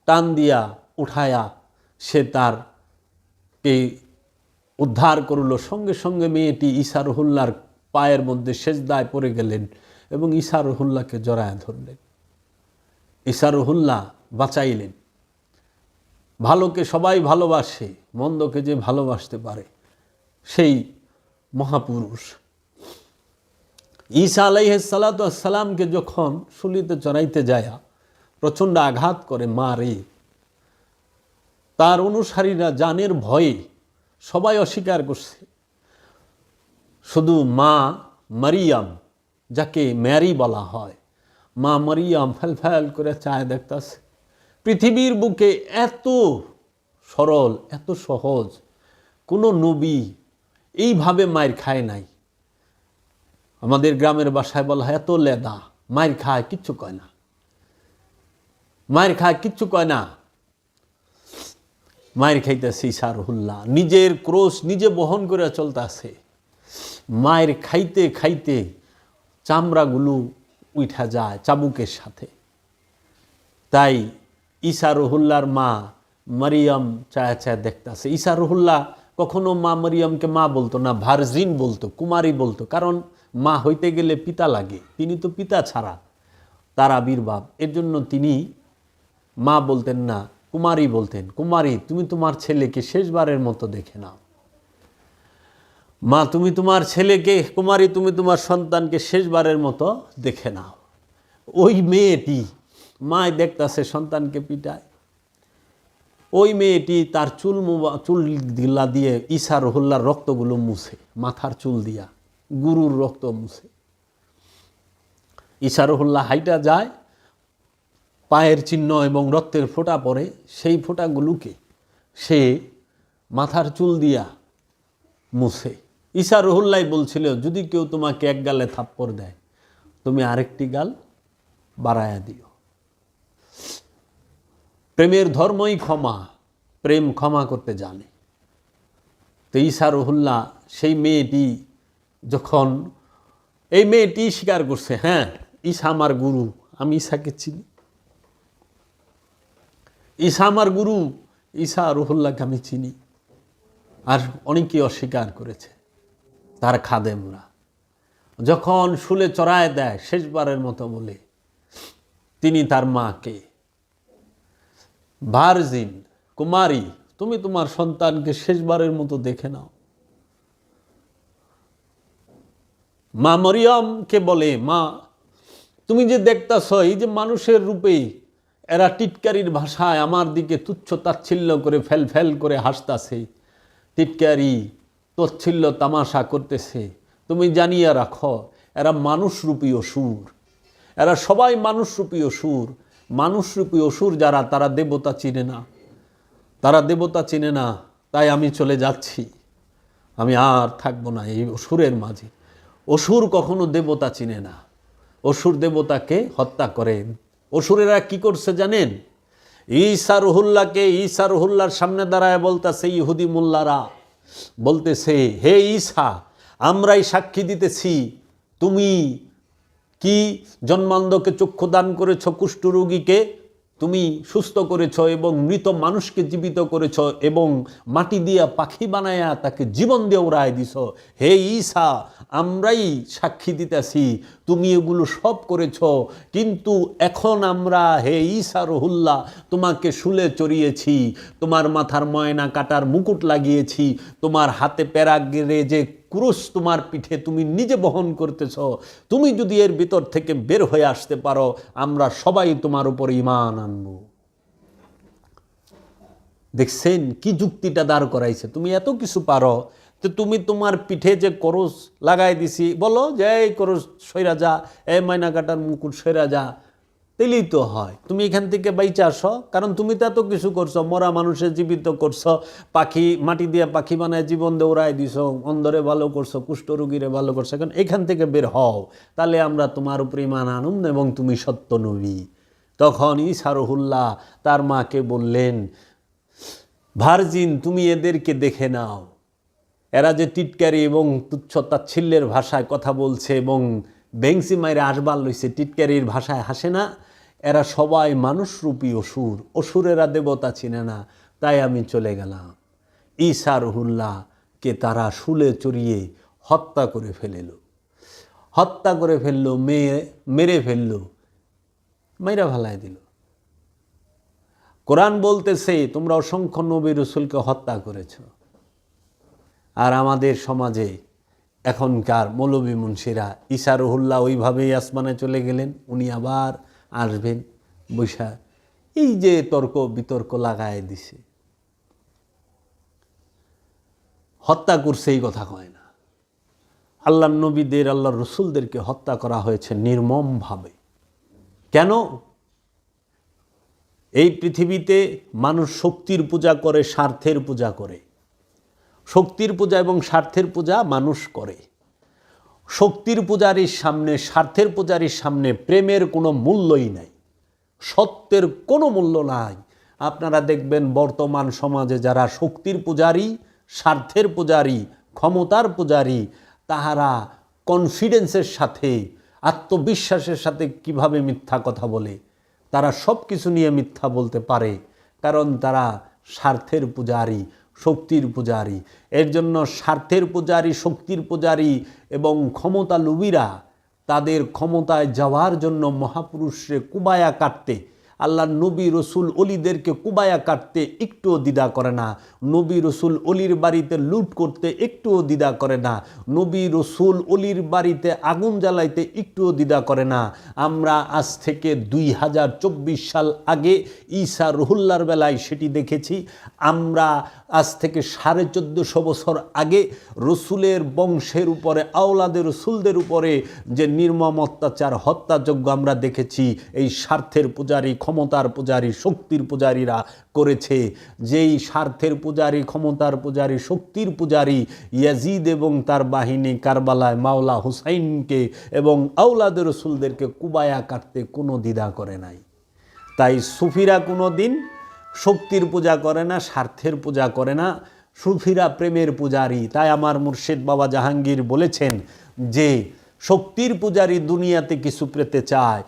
টান দিয়া উঠায়া সে তারকে উদ্ধার করল। সঙ্গে সঙ্গে মেয়েটি ঈসা রুহুল্লাহর পায়ের মধ্যে সেজদায় পড়ে গেলেন এবং ঈসা রুহুল্লাহকে জড়ায় ধরলেন। ঈসা রুহুল্লাহ বাঁচাইলেন। ভালোকে সবাই ভালোবাসে, মন্দকে যে ভালোবাসতে পারে সেই মহাপুরুষ। ঈসা আলাইহিস সালাতু ওয়াস সালামকে যখন শুলিতে চড়াইতে যায় প্রচণ্ড আঘাত করে, মারে, তার অনুসারীরা জানের ভয়ে সবাই অস্বীকার করছে। শুধু মা মারিয়াম, যাকে ম্যারি বলা হয়, মা মারিয়াম ফেল করে চায় দেখতাছে। পৃথিবীর বুকে এত সরল, এত সহজ কোনো নবী এইভাবে মায়ের খায় নাই। আমাদের গ্রামের বাসায় বলা হয় এত লেদা, মায়ের খায় কিচ্ছু কয় না, মায়ের খায় কিচ্ছু কয় না। মায়ের খাইতেছে ঈসা রুহুল্লাহ, নিজের ক্রোশ নিজে বহন করে চলতেছে। মায়ের খাইতে খাইতে চামড়াগুলো উঠা যায় চাবুকের সাথে। তাই ঈসা রুহুল্লাহর মা মারিয়াম চায় দেখতেছে। ঈসা রুহুল্লাহ কখনো মা মারিয়ামকে মা বলতো না, ভার্জিন বলতো, কুমারী বলতো। কারণ মা হইতে গেলে পিতা লাগে, তিনি তো পিতা ছাড়া তার আবির্ভাব। এর জন্য তিনি মা বলতেন না, কুমারী বলতেন। কুমারী, তুমি তোমার ছেলেকে শেষবারের মতো দেখে নাও। মা, তুমি তোমার ছেলেকে, কুমারী তুমি তোমার সন্তানকে শেষবারের মতো দেখে নাও। ওই মেয়েটি মায় দেখতাছে সন্তানকে পিটায়, ওই মেয়েটি তার চুল দিলা দিয়ে ঈসা রুহুল্লাহর রক্তগুলো মুছে, মাথার চুল দিয়া গুরুর রক্ত মুছে। ঈসা রুহুল্লাহ হাইটা যায়, পায়ের চিহ্ন এবং রক্তের ফোঁটা পড়ে, সেই ফোঁটাগুলোকে সে মাথার চুল দিয়া মুছে। ঈসা রুহুল্লাহ বলছিল, যদি কেউ তোমাকে এক গালে থাপ্পড় দেয়, তুমি আরেকটি গাল বাড়ায়া দিও। প্রেমের ধর্মই ক্ষমা, প্রেম ক্ষমা করতে জানে। তো ঈসা রুহুল্লাহ, সেই মেয়েটি যখন, এই মেয়েটি স্বীকার করছে, হ্যাঁ ঈসা আমার গুরু, আমি ঈসাকে চিনি, ঈসা আমার গুরু, ঈসা রুহুল্লাহকে আমি চিনি। আর অনেকেই অস্বীকার করেছে তার খাদেমরা। যখন শুলে চড়ায় দেয় শেষবারের মতো বলে, তিনি তার মাকে, ভার্জিন, কুমারী, তুমি তোমার সন্তানকে শেষবারের মতো দেখে নাও। মা মরিয়মকে বলে, মা তুমি যে দেখতাছ, এই যে মানুষের রূপে এরা টিটকারির ভাষায় আমার দিকে তুচ্ছ তাচ্ছিল্য করে ফেল ফেল করে হাসতাছে, টিটকারি তচ্ছিল্য তামাশা করতেছে। তুমি জানিয়ে রাখো এরা মানুষরূপী অসুর, এরা সবাই মানুষরূপী অসুর। মানুষরূপী অসুর যারা, তারা দেবতা চিনে না, তারা দেবতা চিনে না। তাই আমি চলে যাচ্ছি, আমি আর থাকবো না এই অসুরের মাঝে। অসুর কখনো দেবতা চিনে না, অসুর দেবতাকে হত্যা করে। অসুরেরা কি করছে জানেন? ঈসা রুহুল্লাহকে, ঈসা রুহুল্লাহর সামনে দাঁড়ায় বলতেছে, ইহুদি মোল্লারা বলতেছে, হে ঈসা, আমরাই সাক্ষী দিতেছি তুমি কি জন্মান্ধকে চক্ষু দান করেছ, কুষ্ঠরোগীকে তুমি সুস্থ করেছ এবং মৃত মানুষকে জীবিত করেছ এবং মাটি দিয়া পাখি বানায়া তাকে জীবন দিয়ে উড়ায় দিছ। হে ঈসা, আমরাই সাক্ষী দিতেছি তুমি এগুলো সব করেছ, কিন্তু এখন আমরা হে ঈসা রুহুল্লাহ তোমাকে শুলে চড়িয়েছি, তোমার মাথার ময়না কাটার মুকুট লাগিয়েছি, তোমার হাতে প্যারাগেরে যে ক্রুশ তোমার পিঠে তুমি নিজে বহন করতেছ, তুমি যদি এর ভিতর থেকে বের হয়ে আসতে পারো আমরা সবাই তোমার উপর ঈমান আনবো। দেখছেন কি যুক্তিটা দাঁড় করাইছে? তুমি এত কিছু পারো, তো তুমি তোমার পিঠে যে ক্রুশ লাগাই দিছি, বলো যে এই ক্রুশ সইরা যা, এই ময়না কাটার মুকুট সইরা যা, তেলেই তো হয়। তুমি এখান থেকে বাইচে আসো, কারণ তুমি তো এত কিছু করছো, মরা মানুষের জীবিত করছো, পাখি মাটি দিয়ে পাখি বানায় জীবন দিয়ে উড়াই দিছো, অন্ধরে ভালো করছো, কুষ্ঠরোগীরে ভালো করছো, এখন এখান থেকে বের হও, তাহলে আমরা তোমার উপর ঈমান আনুম এবং তুমি সত্য নবী। তখন ঈসা রুহুল্লাহ তার মাকে বললেন, ভার্জিন, তুমি এদেরকে দেখে নাও, এরা যে টিটকারি এবং তুচ্ছ তাচ্ছিল্যের ভাষায় কথা বলছে এবং বেংসি মাইরে আসবার লইছে, টিটকারির ভাষায় হাসে না, এরা সবাই মানুষরূপী অসুর, অসুরেরা দেবতা চিনে না। তাই আমি চলে গেলাম। ঈসা রুহুল্লাহকে তারা শুলে চড়িয়ে হত্যা করে ফেলল, হত্যা করে ফেললো, মেরে ফেললো, মেরে ফেলায় দিল। কোরআন বলতেছে তোমরা অসংখ্য নবী রাসূলকে হত্যা করেছ। আর আমাদের সমাজে এখনকার মৌলবী মুন্সিরা, ঈসা রুহুল্লাহ ওইভাবেই আসমানে চলে গেলেন, উনি আবার আসবেন, বৈশা এই যে তর্ক বিতর্ক লাগায় দিছে। হত্যা করছে এই কথা কয় না, আল্লাহর নবীদের, আল্লাহর রসুলদেরকে হত্যা করা হয়েছে নির্মমভাবে। কেন? এই পৃথিবীতে মানুষ শক্তির পূজা করে, স্বার্থের পূজা করে। শক্তির পূজা এবং স্বার্থের পূজা মানুষ করে। শক্তির পূজারীর সামনে, স্বার্থের পূজারীর সামনে প্রেমের কোনো মূল্যই নাই, সত্যের কোনো মূল্য নাই। আপনারা দেখবেন বর্তমান সমাজে যারা শক্তির পূজারী, স্বার্থের পূজারী, ক্ষমতার পূজারী, তাহারা কনফিডেন্সের সাথে, আত্মবিশ্বাসের সাথে কিভাবে মিথ্যা কথা বলে। তারা সব কিছু নিয়ে মিথ্যা বলতে পারে, কারণ তারা স্বার্থের পূজারী, শক্তির পূজারী। এর জন্য স্বার্থের পূজারী, শক্তির পূজারী এবং ক্ষমতা লোভীরা তাদের ক্ষমতায় যাওয়ার জন্য মহাপুরুষরে কুবায়া কাটতে, আল্লাহর নবী রসুল অলিদেরকে কুবায়া কাটতে একটুও দ্বিধা করে না। নবী রসুল অলির বাড়িতে লুট করতে একটুও দ্বিধা করে না। নবী রসুল অলির বাড়িতে আগুন জ্বালাইতে একটুও দ্বিধা করে না। আমরা আজ থেকে 2024 সাল আগে ঈসা রুহুল্লাহর বেলায় সেটি দেখেছি। আমরা আজ থেকে 1450 বছর আগে রসুলের বংশের উপরে, আওলাদের রসুলদের উপরে যে নির্মম অত্যাচার, হত্যাযজ্ঞ আমরা দেখেছি এই স্বার্থের পূজারী, ক্ষমতার পূজারী, শক্তির পূজারীরা করেছে। যেই স্বার্থের পূজারী, ক্ষমতার পূজারী, শক্তির পূজারী ইয়াজিদ এবং তার বাহিনী কারবালায় মাওলা হুসাইনকে এবং আওলাদের রসুলদেরকে কুবায়া কাটতে কোনো দ্বিধা করে নাই। তাই সুফিরা কোনো দিন শক্তির পূজা করে না, স্বার্থের পূজা করে না, সুফিরা প্রেমের পূজারী। তাই আমার মুর্শিদ বাবা জাহাঙ্গীর বলেছেন যে শক্তির পূজারী দুনিয়াতে কিছু পেতে চায়,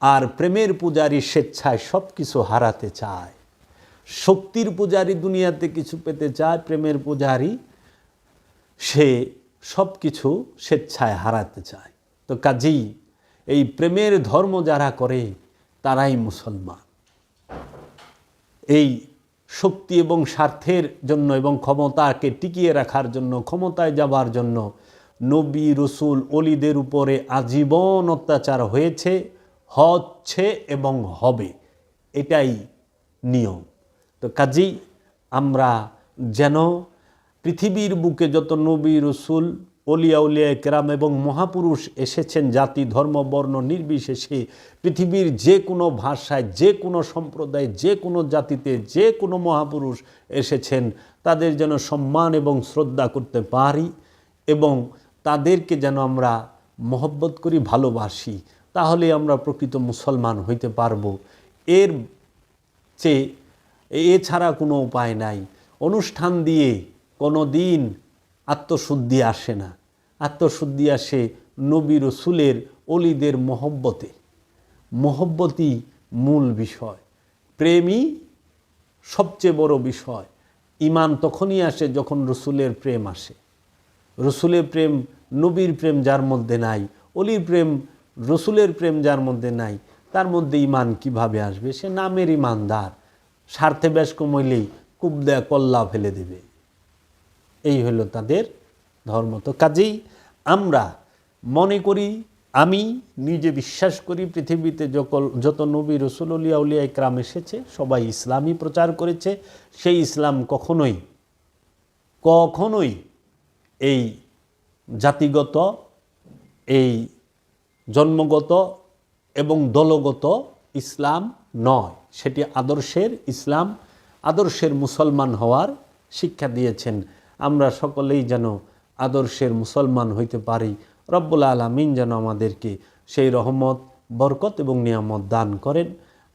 আর প্রেমের পূজারী স্বেচ্ছায় সব কিছু হারাতে চায়। শক্তির পূজারী দুনিয়াতে কিছু পেতে চায়, প্রেমের পূজারী সে সব কিছু স্বেচ্ছায় হারাতে চায়। তো কাজেই এই প্রেমের ধর্ম যারা করে তারাই মুসলমান। এই শক্তি এবং স্বার্থের জন্য এবং ক্ষমতাকে টিকিয়ে রাখার জন্য, ক্ষমতায় যাবার জন্য নবী রসুল অলিদের উপরে আজীবন অত্যাচার হয়েছে, হচ্ছে এবং হবে। এটাই নিয়ম। তো কাজেই আমরা যেন পৃথিবীর বুকে যত নবী রসুল অলিয়া উলিয়া কেরাম এবং মহাপুরুষ এসেছেন, জাতি ধর্ম বর্ণ নির্বিশেষে, পৃথিবীর যে কোনো ভাষায়, যে কোনো সম্প্রদায়, যে কোনো জাতিতে যে কোনো মহাপুরুষ এসেছেন, তাদের যেন সম্মান এবং শ্রদ্ধা করতে পারি এবং তাদেরকে যেন আমরা মহব্বত করি, ভালোবাসি, তাহলে আমরা প্রকৃত মুসলমান হইতে পারবো। এর চেয়ে এছাড়া কোনো উপায় নাই। অনুষ্ঠান দিয়ে কোনো দিন আত্মশুদ্ধি আসে না। আত্মশুদ্ধি আসে নবী রসুলের অলিদের মহব্বতে। মহব্বতই মূল বিষয়, প্রেমই সবচেয়ে বড় বিষয়। ঈমান তখনই আসে যখন রসুলের প্রেম আসে। রসুলের প্রেম, নবীর প্রেম যার মধ্যে নাই, অলির প্রেম, রসুলের প্রেম যার মধ্যে নাই, তার মধ্যে ঈমান কিভাবে আসবে? সে নামের ঈমানদার, স্বার্থে বেশ কমইলেই কূপ দেয়া কল্লা ফেলে দেবে। এই হলো তাদের ধর্ম। তো কাজেই আমরা মনে করি, আমি নিজে বিশ্বাস করি, পৃথিবীতে যত নবী রসুল আউলিয়া উলিয়া ইকরাম এসেছে সবাই ইসলামই প্রচার করেছে। সেই ইসলাম কখনোই এই জাতিগত, এই জন্মগত এবং দলগত ইসলাম নয়। সেটি আদর্শের ইসলাম, আদর্শের মুসলমান হওয়ার শিক্ষা দিয়েছেন। আমরা সকলেই যেন আদর্শের মুসলমান হইতে পারি। রব্বুল আলামিন যেন আমাদেরকে সেই রহমত, বরকত এবং নিয়ামত দান করেন।